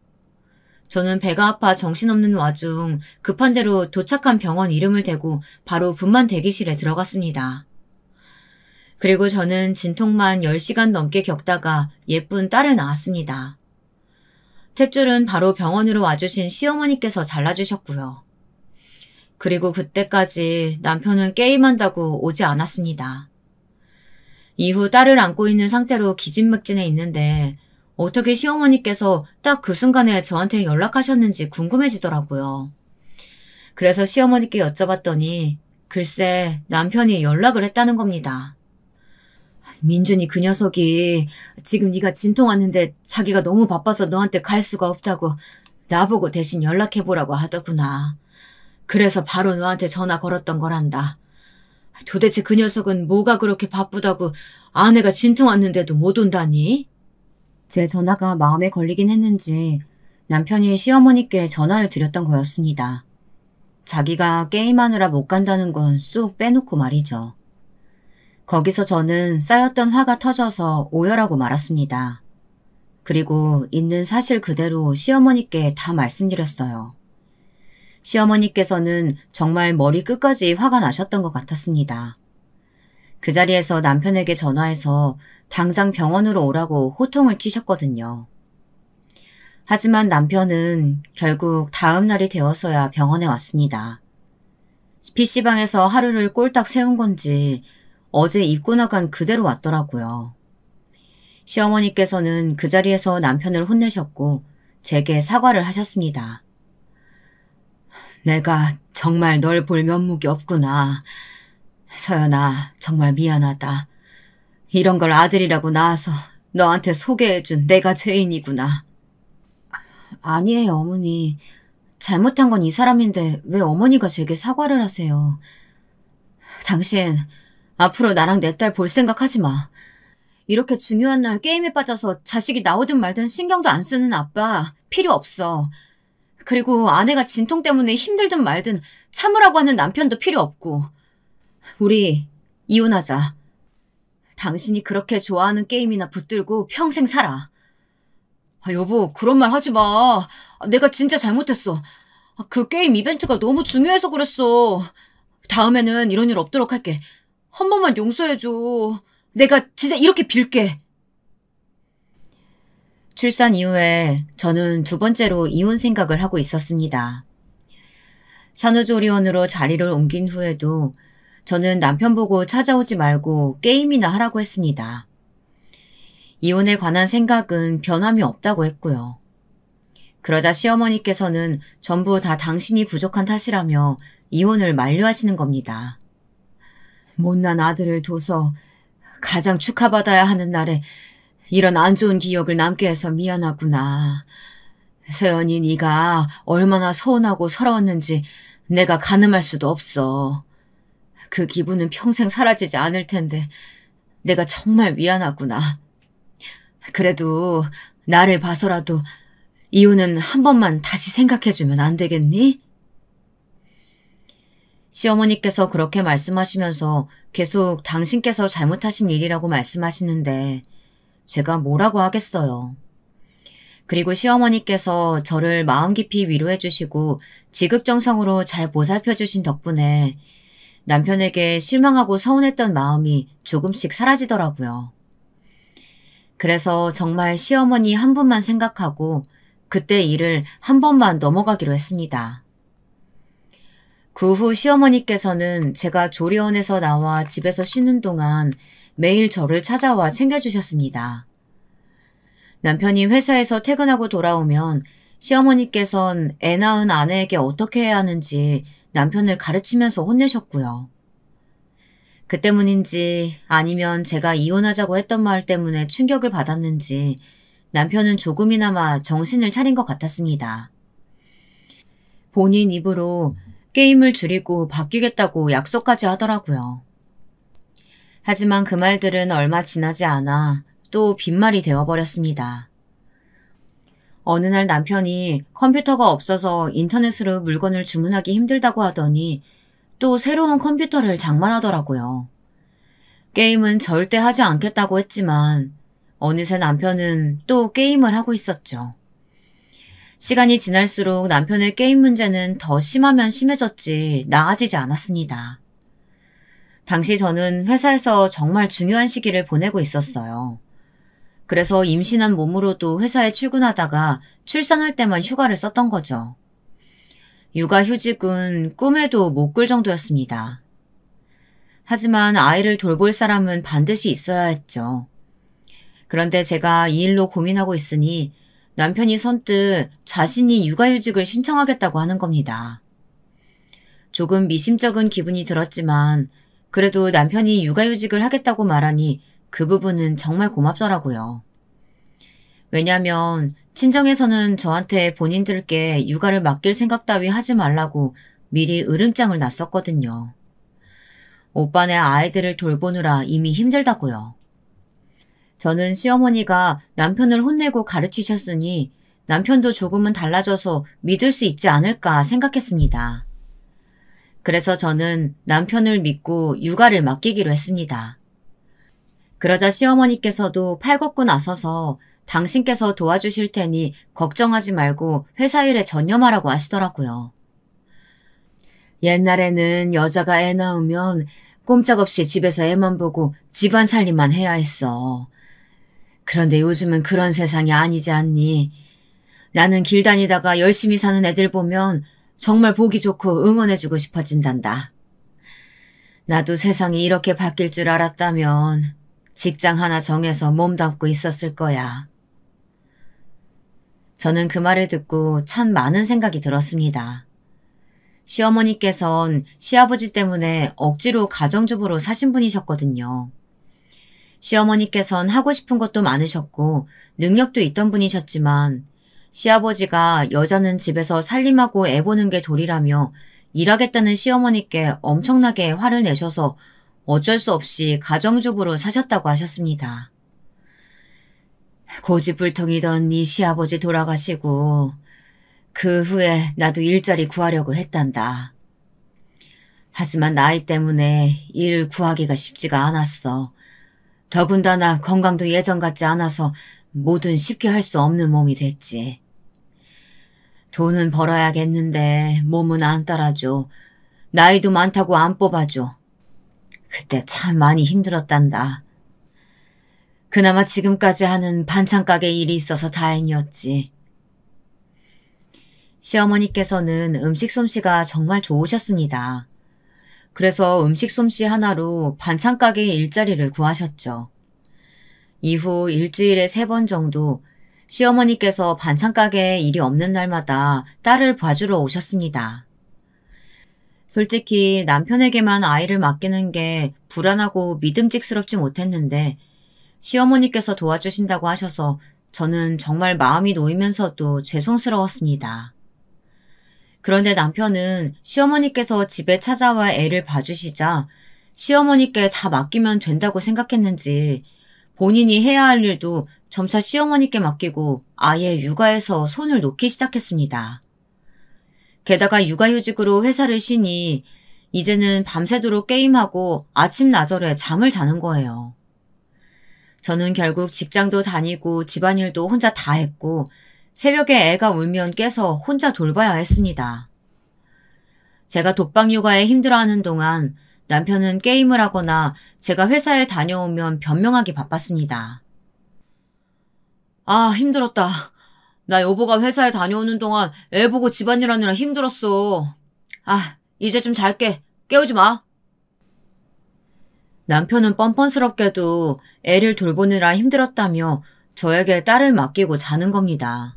저는 배가 아파 정신없는 와중 급한 대로 도착한 병원 이름을 대고 바로 분만 대기실에 들어갔습니다. 그리고 저는 진통만 10시간 넘게 겪다가 예쁜 딸을 낳았습니다. 탯줄은 바로 병원으로 와주신 시어머니께서 잘라주셨고요. 그리고 그때까지 남편은 게임한다고 오지 않았습니다. 이후 딸을 안고 있는 상태로 기진맥진해 있는데 어떻게 시어머니께서 딱 그 순간에 저한테 연락하셨는지 궁금해지더라고요. 그래서 시어머니께 여쭤봤더니 글쎄 남편이 연락을 했다는 겁니다. 민준이 그 녀석이 지금 네가 진통 왔는데 자기가 너무 바빠서 너한테 갈 수가 없다고 나보고 대신 연락해보라고 하더구나. 그래서 바로 너한테 전화 걸었던 거란다. 도대체 그 녀석은 뭐가 그렇게 바쁘다고 아내가 진통 왔는데도 못 온다니? 제 전화가 마음에 걸리긴 했는지 남편이 시어머니께 전화를 드렸던 거였습니다. 자기가 게임하느라 못 간다는 건 쑥 빼놓고 말이죠. 거기서 저는 쌓였던 화가 터져서 오열하고 말았습니다. 그리고 있는 사실 그대로 시어머니께 다 말씀드렸어요. 시어머니께서는 정말 머리 끝까지 화가 나셨던 것 같았습니다. 그 자리에서 남편에게 전화해서 당장 병원으로 오라고 호통을 치셨거든요. 하지만 남편은 결국 다음 날이 되어서야 병원에 왔습니다. PC방에서 하루를 꼴딱 세운 건지 어제 입고 나간 그대로 왔더라고요. 시어머니께서는 그 자리에서 남편을 혼내셨고 제게 사과를 하셨습니다. 내가 정말 널 볼 면목이 없구나. 서연아, 정말 미안하다. 이런 걸 아들이라고 낳아서 너한테 소개해준 내가 죄인이구나. 아니에요, 어머니. 잘못한 건 이 사람인데 왜 어머니가 제게 사과를 하세요. 당신 앞으로 나랑 내 딸 볼 생각하지 마. 이렇게 중요한 날 게임에 빠져서 자식이 나오든 말든 신경도 안 쓰는 아빠 필요 없어. 그리고 아내가 진통 때문에 힘들든 말든 참으라고 하는 남편도 필요 없고. 우리 이혼하자. 당신이 그렇게 좋아하는 게임이나 붙들고 평생 살아. 여보, 그런 말 하지 마. 내가 진짜 잘못했어. 그 게임 이벤트가 너무 중요해서 그랬어. 다음에는 이런 일 없도록 할게. 한 번만 용서해줘. 내가 진짜 이렇게 빌게. 출산 이후에 저는 두 번째로 이혼 생각을 하고 있었습니다. 산후조리원으로 자리를 옮긴 후에도 저는 남편 보고 찾아오지 말고 게임이나 하라고 했습니다. 이혼에 관한 생각은 변함이 없다고 했고요. 그러자 시어머니께서는 전부 다 당신이 부족한 탓이라며 이혼을 만류하시는 겁니다. 못난 아들을 둬서 가장 축하받아야 하는 날에 이런 안 좋은 기억을 남게 해서 미안하구나. 세연이 네가 얼마나 서운하고 서러웠는지 내가 가늠할 수도 없어. 그 기분은 평생 사라지지 않을 텐데 내가 정말 미안하구나. 그래도 나를 봐서라도 이혼은 한 번만 다시 생각해주면 안 되겠니? 시어머니께서 그렇게 말씀하시면서 계속 당신께서 잘못하신 일이라고 말씀하시는데 제가 뭐라고 하겠어요. 그리고 시어머니께서 저를 마음 깊이 위로해 주시고 지극정성으로 잘 보살펴 주신 덕분에 남편에게 실망하고 서운했던 마음이 조금씩 사라지더라고요. 그래서 정말 시어머니 한 분만 생각하고 그때 일을 한 번만 넘어가기로 했습니다. 그 후 시어머니께서는 제가 조리원에서 나와 집에서 쉬는 동안 매일 저를 찾아와 챙겨주셨습니다. 남편이 회사에서 퇴근하고 돌아오면 시어머니께선 애 낳은 아내에게 어떻게 해야 하는지 남편을 가르치면서 혼내셨고요. 그 때문인지 아니면 제가 이혼하자고 했던 말 때문에 충격을 받았는지 남편은 조금이나마 정신을 차린 것 같았습니다. 본인 입으로 게임을 줄이고 바뀌겠다고 약속까지 하더라고요. 하지만 그 말들은 얼마 지나지 않아 또 빈말이 되어버렸습니다. 어느 날 남편이 컴퓨터가 없어서 인터넷으로 물건을 주문하기 힘들다고 하더니 또 새로운 컴퓨터를 장만하더라고요. 게임은 절대 하지 않겠다고 했지만 어느새 남편은 또 게임을 하고 있었죠. 시간이 지날수록 남편의 게임 문제는 더 심하면 심해졌지 나아지지 않았습니다. 당시 저는 회사에서 정말 중요한 시기를 보내고 있었어요. 그래서 임신한 몸으로도 회사에 출근하다가 출산할 때만 휴가를 썼던 거죠. 육아휴직은 꿈에도 못 꿀 정도였습니다. 하지만 아이를 돌볼 사람은 반드시 있어야 했죠. 그런데 제가 이 일로 고민하고 있으니 남편이 선뜻 자신이 육아휴직을 신청하겠다고 하는 겁니다. 조금 미심쩍은 기분이 들었지만 그래도 남편이 육아휴직을 하겠다고 말하니 그 부분은 정말 고맙더라고요. 왜냐하면 친정에서는 저한테 본인들께 육아를 맡길 생각 따위 하지 말라고 미리 으름장을 놨었거든요. 오빠네 아이들을 돌보느라 이미 힘들다고요. 저는 시어머니가 남편을 혼내고 가르치셨으니 남편도 조금은 달라져서 믿을 수 있지 않을까 생각했습니다. 그래서 저는 남편을 믿고 육아를 맡기기로 했습니다. 그러자 시어머니께서도 팔 걷고 나서서 당신께서 도와주실 테니 걱정하지 말고 회사 일에 전념하라고 하시더라고요. 옛날에는 여자가 애 낳으면 꼼짝없이 집에서 애만 보고 집안 살림만 해야 했어. 그런데 요즘은 그런 세상이 아니지 않니? 나는 길 다니다가 열심히 사는 애들 보면 정말 보기 좋고 응원해주고 싶어진단다. 나도 세상이 이렇게 바뀔 줄 알았다면 직장 하나 정해서 몸담고 있었을 거야. 저는 그 말을 듣고 참 많은 생각이 들었습니다. 시어머니께선 시아버지 때문에 억지로 가정주부로 사신 분이셨거든요. 시어머니께선 하고 싶은 것도 많으셨고 능력도 있던 분이셨지만 시아버지가 여자는 집에서 살림하고 애 보는 게 도리라며 일하겠다는 시어머니께 엄청나게 화를 내셔서 어쩔 수 없이 가정주부로 사셨다고 하셨습니다. 고집불통이던 네 시아버지 돌아가시고 그 후에 나도 일자리 구하려고 했단다. 하지만 나이 때문에 일을 구하기가 쉽지가 않았어. 더군다나 건강도 예전 같지 않아서 뭐든 쉽게 할 수 없는 몸이 됐지. 돈은 벌어야겠는데 몸은 안 따라줘. 나이도 많다고 안 뽑아줘. 그때 참 많이 힘들었단다. 그나마 지금까지 하는 반찬 가게 일이 있어서 다행이었지. 시어머니께서는 음식 솜씨가 정말 좋으셨습니다. 그래서 음식 솜씨 하나로 반찬 가게 일자리를 구하셨죠. 이후 일주일에 3번 정도 시어머니께서 반찬 가게에 일이 없는 날마다 딸을 봐주러 오셨습니다. 솔직히 남편에게만 아이를 맡기는 게 불안하고 믿음직스럽지 못했는데 시어머니께서 도와주신다고 하셔서 저는 정말 마음이 놓이면서도 죄송스러웠습니다. 그런데 남편은 시어머니께서 집에 찾아와 애를 봐주시자 시어머니께 다 맡기면 된다고 생각했는지 본인이 해야 할 일도 점차 시어머니께 맡기고 아예 육아에서 손을 놓기 시작했습니다. 게다가 육아휴직으로 회사를 쉬니 이제는 밤새도록 게임하고 아침 나절에 잠을 자는 거예요. 저는 결국 직장도 다니고 집안일도 혼자 다 했고 새벽에 애가 울면 깨서 혼자 돌봐야 했습니다. 제가 독박 육아에 힘들어하는 동안 남편은 게임을 하거나 제가 회사에 다녀오면 변명하기 바빴습니다. 아, 힘들었다. 나 여보가 회사에 다녀오는 동안 애 보고 집안일 하느라 힘들었어. 아, 이제 좀 잘게. 깨우지 마. 남편은 뻔뻔스럽게도 애를 돌보느라 힘들었다며 저에게 딸을 맡기고 자는 겁니다.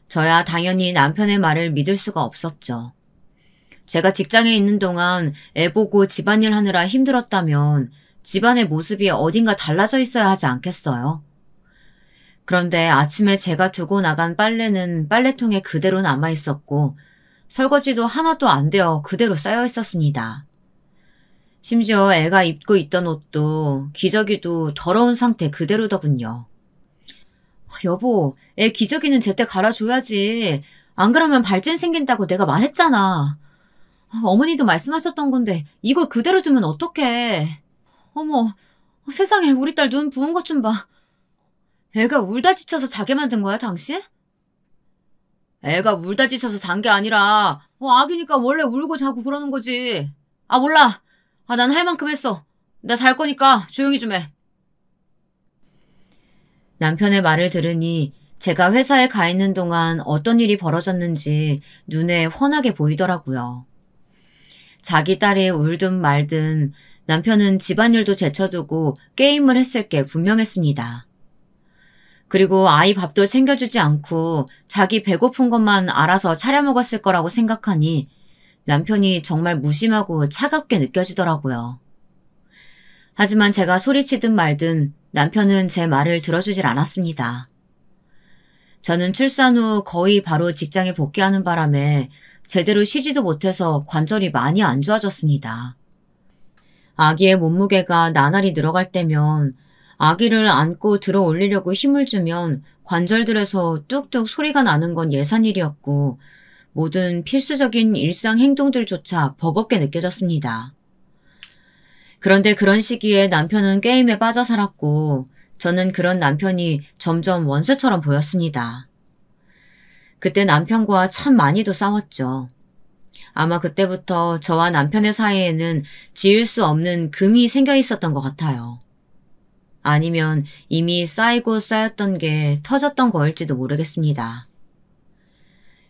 저야 당연히 남편의 말을 믿을 수가 없었죠. 제가 직장에 있는 동안 애 보고 집안일 하느라 힘들었다면 집안의 모습이 어딘가 달라져 있어야 하지 않겠어요? 그런데 아침에 제가 두고 나간 빨래는 빨래통에 그대로 남아있었고 설거지도 하나도 안 되어 그대로 쌓여 있었습니다. 심지어 애가 입고 있던 옷도 기저귀도 더러운 상태 그대로더군요. 여보, 애 기저귀는 제때 갈아줘야지. 안 그러면 발진 생긴다고 내가 말했잖아. 어머니도 말씀하셨던 건데 이걸 그대로 두면 어떡해. 어머, 세상에 우리 딸 눈 부은 것 좀 봐. 애가 울다 지쳐서 자게 만든 거야, 당신? 애가 울다 지쳐서 잔 게 아니라 아기니까 원래 울고 자고 그러는 거지. 아, 몰라. 난 할 만큼 했어. 나 잘 거니까 조용히 좀 해. 남편의 말을 들으니 제가 회사에 가 있는 동안 어떤 일이 벌어졌는지 눈에 훤하게 보이더라고요. 자기 딸이 울든 말든 남편은 집안일도 제쳐두고 게임을 했을 게 분명했습니다. 그리고 아이 밥도 챙겨주지 않고 자기 배고픈 것만 알아서 차려 먹었을 거라고 생각하니 남편이 정말 무심하고 차갑게 느껴지더라고요. 하지만 제가 소리치든 말든 남편은 제 말을 들어주질 않았습니다. 저는 출산 후 거의 바로 직장에 복귀하는 바람에 제대로 쉬지도 못해서 관절이 많이 안 좋아졌습니다. 아기의 몸무게가 나날이 늘어갈 때면 아기를 안고 들어 올리려고 힘을 주면 관절들에서 뚝뚝 소리가 나는 건 예산일이었고 모든 필수적인 일상 행동들조차 버겁게 느껴졌습니다. 그런데 그런 시기에 남편은 게임에 빠져 살았고 저는 그런 남편이 점점 원수처럼 보였습니다. 그때 남편과 참 많이도 싸웠죠. 아마 그때부터 저와 남편의 사이에는 지을 수 없는 금이 생겨 있었던 것 같아요. 아니면 이미 쌓이고 쌓였던 게 터졌던 거일지도 모르겠습니다.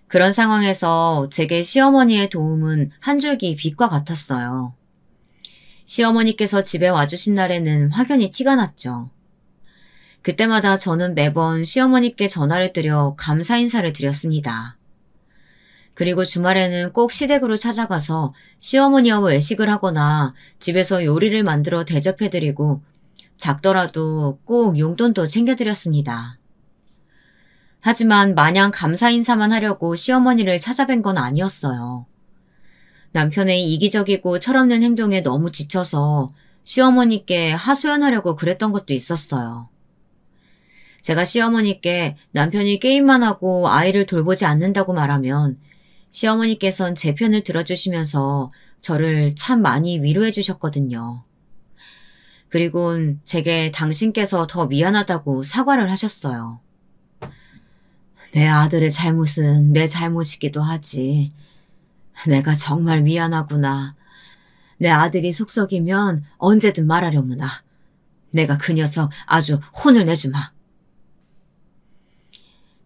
그런 상황에서 제게 시어머니의 도움은 한 줄기 빛과 같았어요. 시어머니께서 집에 와주신 날에는 확연히 티가 났죠. 그때마다 저는 매번 시어머니께 전화를 드려 감사 인사를 드렸습니다. 그리고 주말에는 꼭 시댁으로 찾아가서 시어머니와 외식을 하거나 집에서 요리를 만들어 대접해드리고 작더라도 꼭 용돈도 챙겨드렸습니다. 하지만 마냥 감사 인사만 하려고 시어머니를 찾아뵌 건 아니었어요. 남편의 이기적이고 철없는 행동에 너무 지쳐서 시어머니께 하소연하려고 그랬던 것도 있었어요. 제가 시어머니께 남편이 게임만 하고 아이를 돌보지 않는다고 말하면 시어머니께선 제 편을 들어주시면서 저를 참 많이 위로해 주셨거든요. 그리곤 제게 당신께서 더 미안하다고 사과를 하셨어요. 내 아들의 잘못은 내 잘못이기도 하지. 내가 정말 미안하구나. 내 아들이 속썩이면 언제든 말하려무나. 내가 그 녀석 아주 혼을 내주마.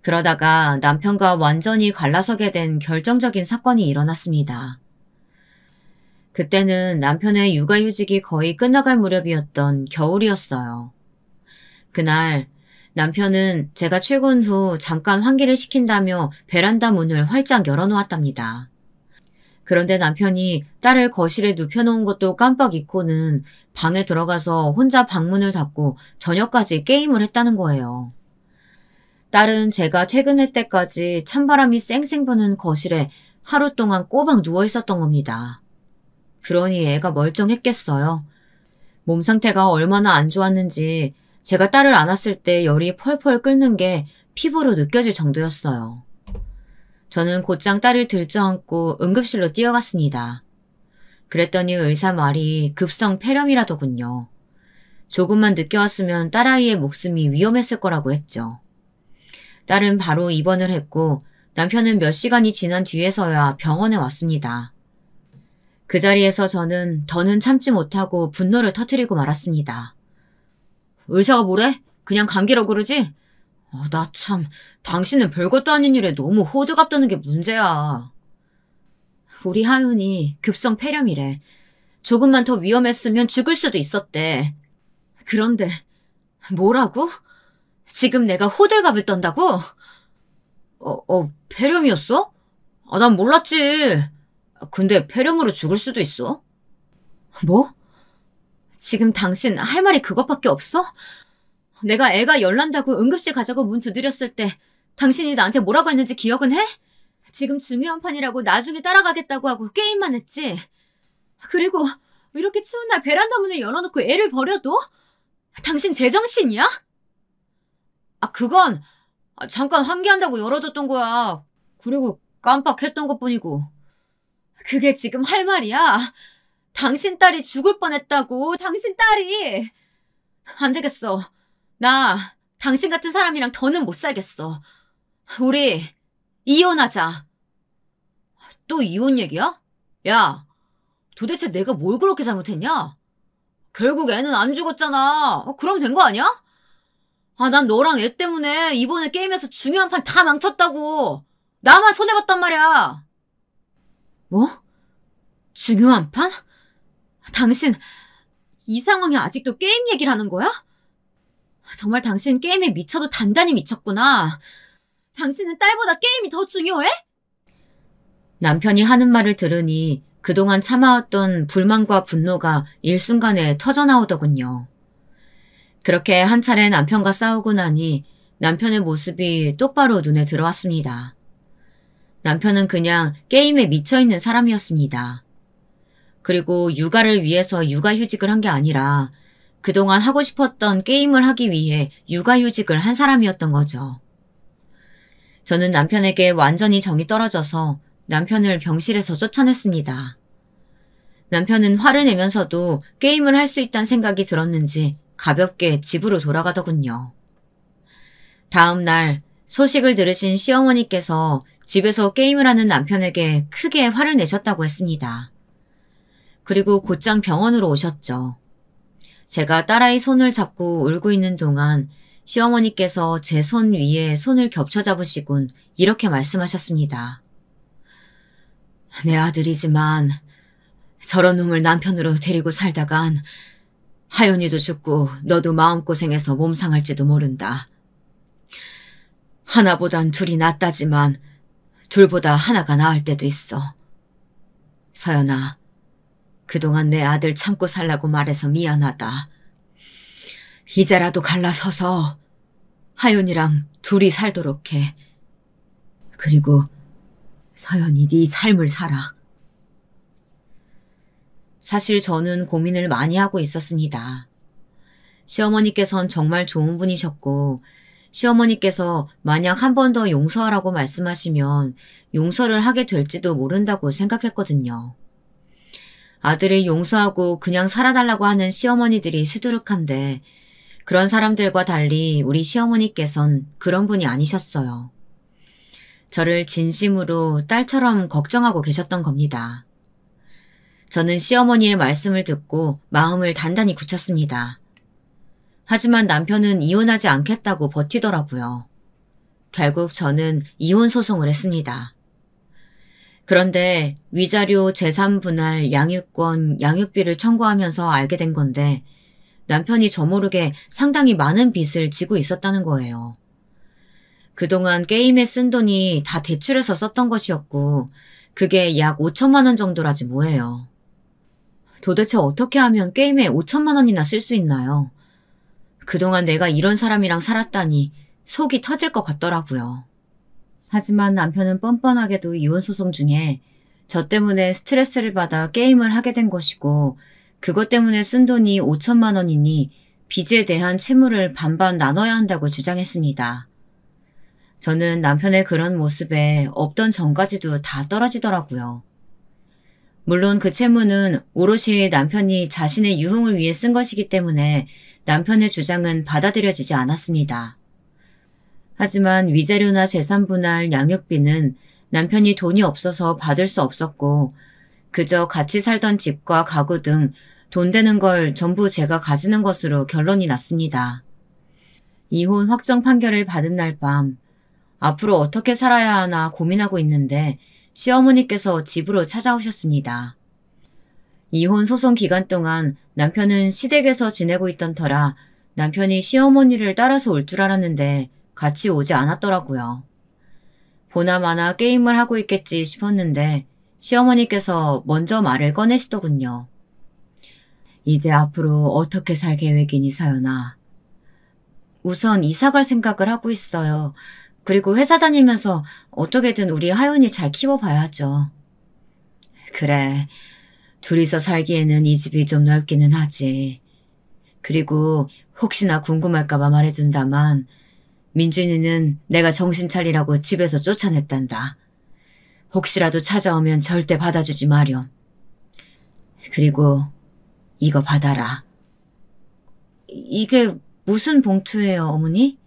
그러다가 남편과 완전히 갈라서게 된 결정적인 사건이 일어났습니다. 그때는 남편의 육아휴직이 거의 끝나갈 무렵이었던 겨울이었어요. 그날 남편은 제가 출근 후 잠깐 환기를 시킨다며 베란다 문을 활짝 열어놓았답니다. 그런데 남편이 딸을 거실에 눕혀놓은 것도 깜빡 잊고는 방에 들어가서 혼자 방문을 닫고 저녁까지 게임을 했다는 거예요. 딸은 제가 퇴근할 때까지 찬바람이 쌩쌩 부는 거실에 하루 동안 꼬박 누워 있었던 겁니다. 그러니 애가 멀쩡했겠어요. 몸 상태가 얼마나 안 좋았는지 제가 딸을 안았을 때 열이 펄펄 끓는 게 피부로 느껴질 정도였어요. 저는 곧장 딸을 들쳐안고 응급실로 뛰어갔습니다. 그랬더니 의사 말이 급성 폐렴이라더군요. 조금만 늦게 왔으면 딸아이의 목숨이 위험했을 거라고 했죠. 딸은 바로 입원을 했고 남편은 몇 시간이 지난 뒤에서야 병원에 왔습니다. 그 자리에서 저는 더는 참지 못하고 분노를 터뜨리고 말았습니다. 의사가 뭐래? 그냥 감기라고 그러지? 나 참, 당신은 별것도 아닌 일에 너무 호들갑 떠는 게 문제야. 우리 하윤이 급성 폐렴이래. 조금만 더 위험했으면 죽을 수도 있었대. 그런데 뭐라고? 지금 내가 호들갑을 떤다고? 폐렴이었어? 난 몰랐지. 근데 폐렴으로 죽을 수도 있어? 뭐? 지금 당신 할 말이 그것밖에 없어? 내가 애가 열난다고 응급실 가자고 문 두드렸을 때 당신이 나한테 뭐라고 했는지 기억은 해? 지금 중요한 판이라고 나중에 따라가겠다고 하고 게임만 했지. 그리고 이렇게 추운 날 베란다 문을 열어놓고 애를 버려도? 당신 제정신이야? 그건 잠깐 환기한다고 열어뒀던 거야. 그리고 깜빡했던 것뿐이고. 그게 지금 할 말이야? 당신 딸이 죽을 뻔했다고. 당신 딸이. 안 되겠어. 나 당신 같은 사람이랑 더는 못 살겠어. 우리 이혼하자. 또 이혼 얘기야? 야, 도대체 내가 뭘 그렇게 잘못했냐? 결국 애는 안 죽었잖아. 그럼 된 거 아니야? 난 너랑 애 때문에 이번에 게임에서 중요한 판 다 망쳤다고. 나만 손해봤단 말이야. 뭐? 중요한 판? 당신 이 상황에 아직도 게임 얘기를 하는 거야? 정말 당신 게임에 미쳐도 단단히 미쳤구나. 당신은 딸보다 게임이 더 중요해? 남편이 하는 말을 들으니 그동안 참아왔던 불만과 분노가 일순간에 터져나오더군요. 그렇게 한 차례 남편과 싸우고 나니 남편의 모습이 똑바로 눈에 들어왔습니다. 남편은 그냥 게임에 미쳐있는 사람이었습니다. 그리고 육아를 위해서 육아휴직을 한 게 아니라 그동안 하고 싶었던 게임을 하기 위해 육아휴직을 한 사람이었던 거죠. 저는 남편에게 완전히 정이 떨어져서 남편을 병실에서 쫓아냈습니다. 남편은 화를 내면서도 게임을 할 수 있다는 생각이 들었는지 가볍게 집으로 돌아가더군요. 다음 날 소식을 들으신 시어머니께서 집에서 게임을 하는 남편에게 크게 화를 내셨다고 했습니다. 그리고 곧장 병원으로 오셨죠. 제가 딸아이 손을 잡고 울고 있는 동안 시어머니께서 제 손 위에 손을 겹쳐 잡으시곤 이렇게 말씀하셨습니다. 내 아들이지만 저런 놈을 남편으로 데리고 살다간 하윤이도 죽고 너도 마음고생해서 몸 상할지도 모른다. 하나보단 둘이 낫다지만 둘보다 하나가 나을 때도 있어. 서연아, 그동안 내 아들 참고 살라고 말해서 미안하다. 이제라도 갈라서서 하윤이랑 둘이 살도록 해. 그리고 서연이 네 삶을 살아. 사실 저는 고민을 많이 하고 있었습니다. 시어머니께선 정말 좋은 분이셨고 시어머니께서 만약 한 번 더 용서하라고 말씀하시면 용서를 하게 될지도 모른다고 생각했거든요. 아들이 용서하고 그냥 살아달라고 하는 시어머니들이 수두룩한데 그런 사람들과 달리 우리 시어머니께선 그런 분이 아니셨어요. 저를 진심으로 딸처럼 걱정하고 계셨던 겁니다. 저는 시어머니의 말씀을 듣고 마음을 단단히 굳혔습니다. 하지만 남편은 이혼하지 않겠다고 버티더라고요. 결국 저는 이혼 소송을 했습니다. 그런데 위자료, 재산 분할, 양육권, 양육비를 청구하면서 알게 된 건데 남편이 저 모르게 상당히 많은 빚을 지고 있었다는 거예요. 그동안 게임에 쓴 돈이 다 대출해서 썼던 것이었고 그게 약 5천만 원 정도라지 뭐예요. 도대체 어떻게 하면 게임에 5천만 원이나 쓸 수 있나요? 그동안 내가 이런 사람이랑 살았다니 속이 터질 것 같더라고요. 하지만 남편은 뻔뻔하게도 이혼소송 중에 저 때문에 스트레스를 받아 게임을 하게 된 것이고 그것 때문에 쓴 돈이 5천만 원이니 빚에 대한 채무를 반반 나눠야 한다고 주장했습니다. 저는 남편의 그런 모습에 없던 정까지도 다 떨어지더라고요. 물론 그 채무는 오롯이 남편이 자신의 유흥을 위해 쓴 것이기 때문에 남편의 주장은 받아들여지지 않았습니다. 하지만 위자료나 재산 분할, 양육비는 남편이 돈이 없어서 받을 수 없었고 그저 같이 살던 집과 가구 등 돈 되는 걸 전부 제가 가지는 것으로 결론이 났습니다. 이혼 확정 판결을 받은 날 밤 앞으로 어떻게 살아야 하나 고민하고 있는데 시어머니께서 집으로 찾아오셨습니다. 이혼 소송 기간 동안 남편은 시댁에서 지내고 있던 터라 남편이 시어머니를 따라서 올 줄 알았는데 같이 오지 않았더라고요. 보나마나 게임을 하고 있겠지 싶었는데 시어머니께서 먼저 말을 꺼내시더군요. 이제 앞으로 어떻게 살 계획이니 서연아. 우선 이사 갈 생각을 하고 있어요. 그리고 회사 다니면서 어떻게든 우리 하윤이 잘 키워봐야죠. 그래, 둘이서 살기에는 이 집이 좀 넓기는 하지. 그리고 혹시나 궁금할까봐 말해둔다만 민준이는 내가 정신 차리라고 집에서 쫓아냈단다. 혹시라도 찾아오면 절대 받아주지 마렴. 그리고 이거 받아라. 이게 무슨 봉투예요, 어머니?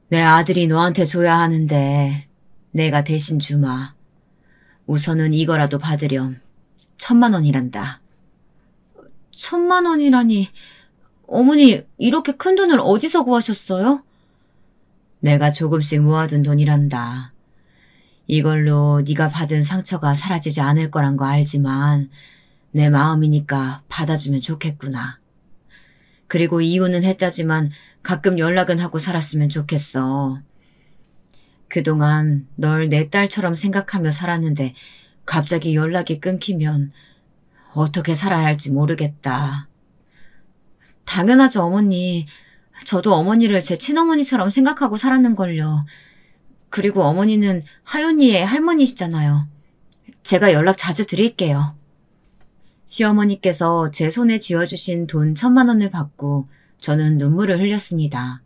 내 아들이 너한테 줘야 하는데 내가 대신 주마. 우선은 이거라도 받으렴. 1,000만 원이란다. 1,000만 원이라니. 어머니 이렇게 큰 돈을 어디서 구하셨어요? 내가 조금씩 모아둔 돈이란다. 이걸로 네가 받은 상처가 사라지지 않을 거란 거 알지만 내 마음이니까 받아주면 좋겠구나. 그리고 이혼은 했다지만 가끔 연락은 하고 살았으면 좋겠어. 그동안 널 내 딸처럼 생각하며 살았는데 갑자기 연락이 끊기면 어떻게 살아야 할지 모르겠다. 당연하죠, 어머니. 저도 어머니를 제 친어머니처럼 생각하고 살았는걸요. 그리고 어머니는 하윤이의 할머니시잖아요. 제가 연락 자주 드릴게요. 시어머니께서 제 손에 쥐어주신 돈 1,000만 원을 받고 저는 눈물을 흘렸습니다.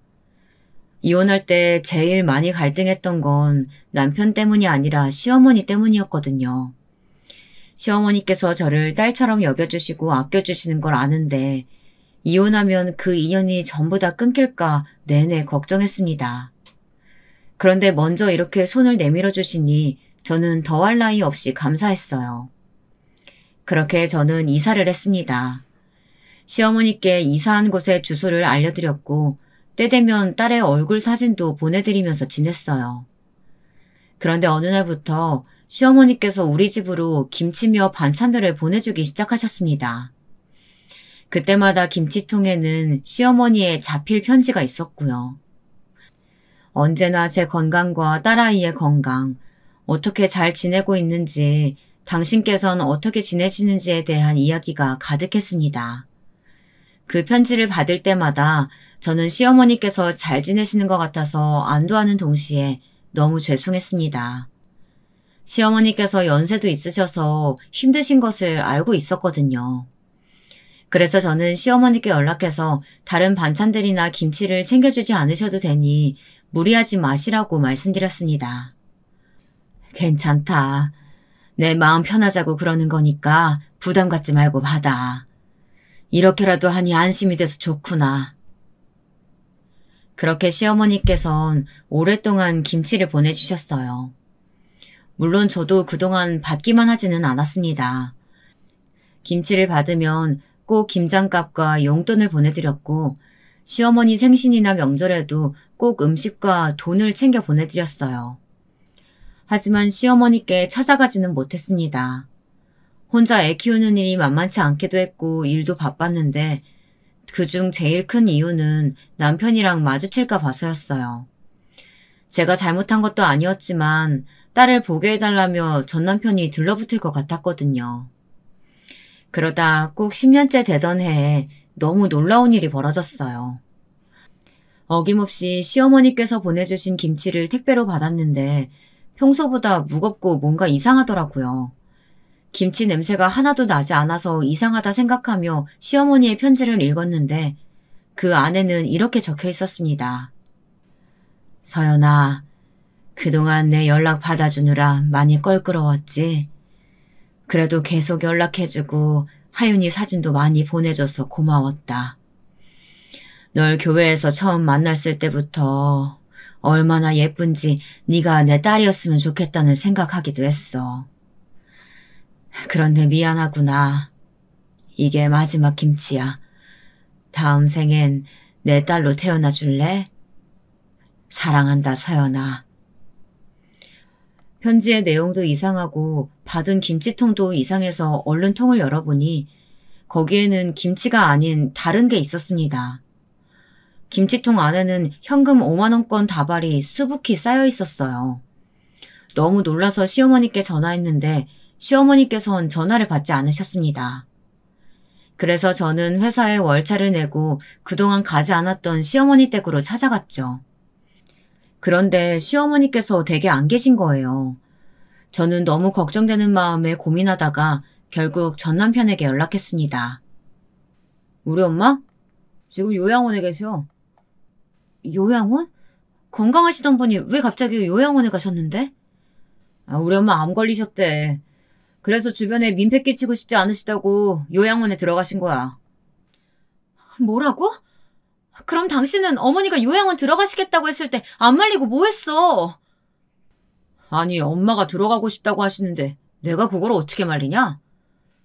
이혼할 때 제일 많이 갈등했던 건 남편 때문이 아니라 시어머니 때문이었거든요. 시어머니께서 저를 딸처럼 여겨주시고 아껴주시는 걸 아는데 이혼하면 그 인연이 전부 다 끊길까 내내 걱정했습니다. 그런데 먼저 이렇게 손을 내밀어 주시니 저는 더할 나위 없이 감사했어요. 그렇게 저는 이사를 했습니다. 시어머니께 이사한 곳의 주소를 알려드렸고 때 되면 딸의 얼굴 사진도 보내드리면서 지냈어요. 그런데 어느 날부터 시어머니께서 우리 집으로 김치며 반찬들을 보내주기 시작하셨습니다. 그때마다 김치통에는 시어머니의 자필 편지가 있었고요. 언제나 제 건강과 딸아이의 건강, 어떻게 잘 지내고 있는지, 당신께서는 어떻게 지내시는지에 대한 이야기가 가득했습니다. 그 편지를 받을 때마다 저는 시어머니께서 잘 지내시는 것 같아서 안도하는 동시에 너무 죄송했습니다. 시어머니께서 연세도 있으셔서 힘드신 것을 알고 있었거든요. 그래서 저는 시어머니께 연락해서 다른 반찬들이나 김치를 챙겨주지 않으셔도 되니 무리하지 마시라고 말씀드렸습니다. 괜찮다. 내 마음 편하자고 그러는 거니까 부담 갖지 말고 받아. 이렇게라도 하니 안심이 돼서 좋구나. 그렇게 시어머니께선 오랫동안 김치를 보내주셨어요. 물론 저도 그동안 받기만 하지는 않았습니다. 김치를 받으면 꼭 김장값과 용돈을 보내드렸고 시어머니 생신이나 명절에도 꼭 음식과 돈을 챙겨 보내드렸어요. 하지만 시어머니께 찾아가지는 못했습니다. 혼자 애 키우는 일이 만만치 않기도 했고 일도 바빴는데 그중 제일 큰 이유는 남편이랑 마주칠까 봐서였어요. 제가 잘못한 것도 아니었지만 딸을 보게 해달라며 전 남편이 들러붙을 것 같았거든요. 그러다 꼭 10년째 되던 해에 너무 놀라운 일이 벌어졌어요. 어김없이 시어머니께서 보내주신 김치를 택배로 받았는데 평소보다 무겁고 뭔가 이상하더라고요. 김치 냄새가 하나도 나지 않아서 이상하다 생각하며 시어머니의 편지를 읽었는데 그 안에는 이렇게 적혀 있었습니다. 서연아, 그동안 내 연락 받아주느라 많이 껄끄러웠지. 그래도 계속 연락해주고 하윤이 사진도 많이 보내줘서 고마웠다. 널 교회에서 처음 만났을 때부터 얼마나 예쁜지 네가 내 딸이었으면 좋겠다는 생각하기도 했어. 그런데 미안하구나. 이게 마지막 김치야. 다음 생엔 내 딸로 태어나 줄래? 사랑한다, 서연아. 편지의 내용도 이상하고 받은 김치통도 이상해서 얼른 통을 열어보니 거기에는 김치가 아닌 다른 게 있었습니다. 김치통 안에는 현금 5만원권 다발이 수북히 쌓여 있었어요. 너무 놀라서 시어머니께 전화했는데 시어머니께선 전화를 받지 않으셨습니다. 그래서 저는 회사에 월차를 내고 그동안 가지 않았던 시어머니 댁으로 찾아갔죠. 그런데 시어머니께서 댁에 안 계신 거예요. 저는 너무 걱정되는 마음에 고민하다가 결국 전 남편에게 연락했습니다. 우리 엄마? 지금 요양원에 계셔. 요양원? 건강하시던 분이 왜 갑자기 요양원에 가셨는데? 우리 엄마 암 걸리셨대. 그래서 주변에 민폐 끼치고 싶지 않으시다고 요양원에 들어가신 거야. 뭐라고? 그럼 당신은 어머니가 요양원 들어가시겠다고 했을 때 안 말리고 뭐 했어? 아니, 엄마가 들어가고 싶다고 하시는데 내가 그걸 어떻게 말리냐?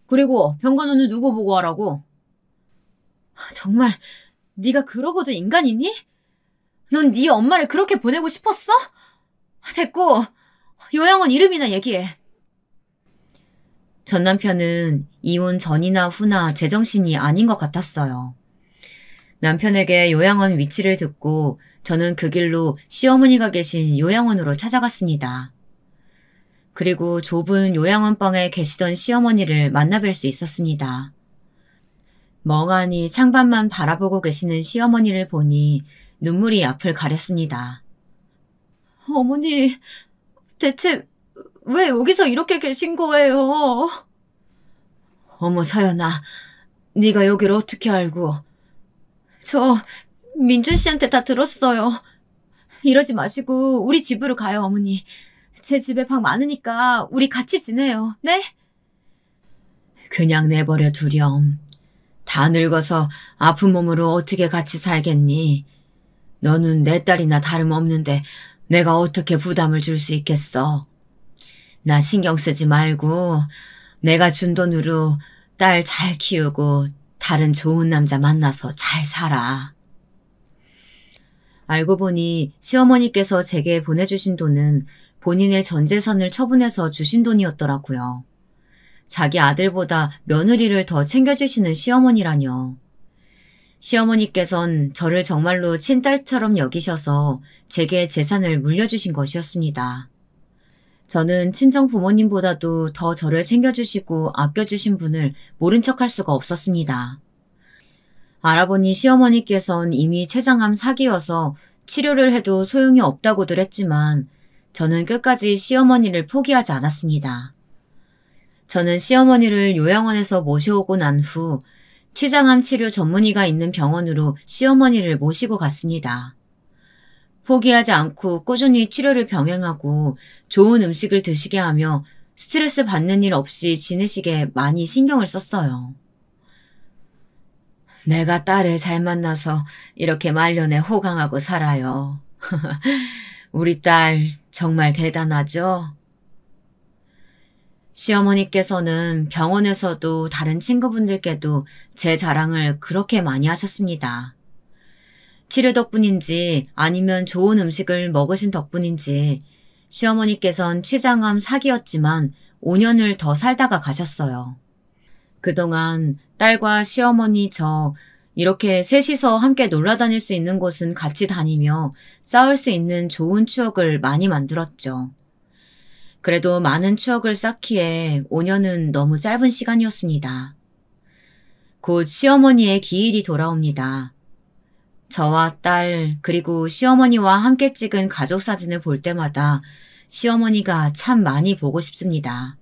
그리고 병간호는 누구 보고 하라고? 정말 네가 그러고도 인간이니? 넌 네 엄마를 그렇게 보내고 싶었어? 됐고, 요양원 이름이나 얘기해. 전 남편은 이혼 전이나 후나 제정신이 아닌 것 같았어요. 남편에게 요양원 위치를 듣고 저는 그 길로 시어머니가 계신 요양원으로 찾아갔습니다. 그리고 좁은 요양원 방에 계시던 시어머니를 만나뵐 수 있었습니다. 멍하니 창밖만 바라보고 계시는 시어머니를 보니 눈물이 앞을 가렸습니다. 어머니, 대체 왜 여기서 이렇게 계신 거예요? 어머, 서연아, 네가 여기를 어떻게 알고? 저 민준 씨한테 다 들었어요. 이러지 마시고 우리 집으로 가요, 어머니. 제 집에 방 많으니까 우리 같이 지내요. 네? 그냥 내버려 두렴. 다 늙어서 아픈 몸으로 어떻게 같이 살겠니? 너는 내 딸이나 다름없는데 내가 어떻게 부담을 줄 수 있겠어? 나 신경 쓰지 말고 내가 준 돈으로 딸 잘 키우고 다른 좋은 남자 만나서 잘 살아. 알고 보니 시어머니께서 제게 보내주신 돈은 본인의 전 재산을 처분해서 주신 돈이었더라고요. 자기 아들보다 며느리를 더 챙겨주시는 시어머니라뇨. 시어머니께선 저를 정말로 친딸처럼 여기셔서 제게 재산을 물려주신 것이었습니다. 저는 친정 부모님보다도 더 저를 챙겨주시고 아껴주신 분을 모른 척할 수가 없었습니다. 알아보니 시어머니께선 이미 췌장암 사기여서 치료를 해도 소용이 없다고들 했지만 저는 끝까지 시어머니를 포기하지 않았습니다. 저는 시어머니를 요양원에서 모셔오고 난 후 췌장암 치료 전문의가 있는 병원으로 시어머니를 모시고 갔습니다. 포기하지 않고 꾸준히 치료를 병행하고 좋은 음식을 드시게 하며 스트레스 받는 일 없이 지내시게 많이 신경을 썼어요. 내가 딸을 잘 만나서 이렇게 말년에 호강하고 살아요. 우리 딸 정말 대단하죠? 시어머니께서는 병원에서도 다른 친구분들께도 제 자랑을 그렇게 많이 하셨습니다. 치료 덕분인지 아니면 좋은 음식을 먹으신 덕분인지 시어머니께선 췌장암 사기였지만 5년을 더 살다가 가셨어요. 그동안 딸과 시어머니 저 이렇게 셋이서 함께 놀러 다닐 수 있는 곳은 같이 다니며 쌓을 수 있는 좋은 추억을 많이 만들었죠. 그래도 많은 추억을 쌓기에 5년은 너무 짧은 시간이었습니다. 곧 시어머니의 기일이 돌아옵니다. 저와 딸 그리고 시어머니와 함께 찍은 가족 사진을 볼 때마다 시어머니가 참 많이 보고 싶습니다.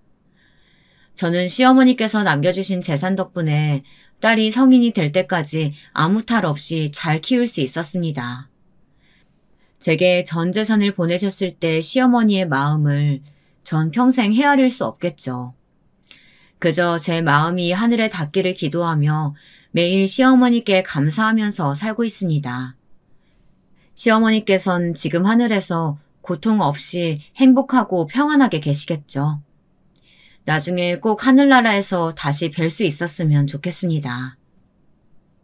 저는 시어머니께서 남겨주신 재산 덕분에 딸이 성인이 될 때까지 아무 탈 없이 잘 키울 수 있었습니다. 제게 전 재산을 보내셨을 때 시어머니의 마음을 전 평생 헤아릴 수 없겠죠. 그저 제 마음이 하늘에 닿기를 기도하며 매일 시어머니께 감사하면서 살고 있습니다. 시어머니께선 지금 하늘에서 고통 없이 행복하고 평안하게 계시겠죠. 나중에 꼭 하늘나라에서 다시 뵐 수 있었으면 좋겠습니다.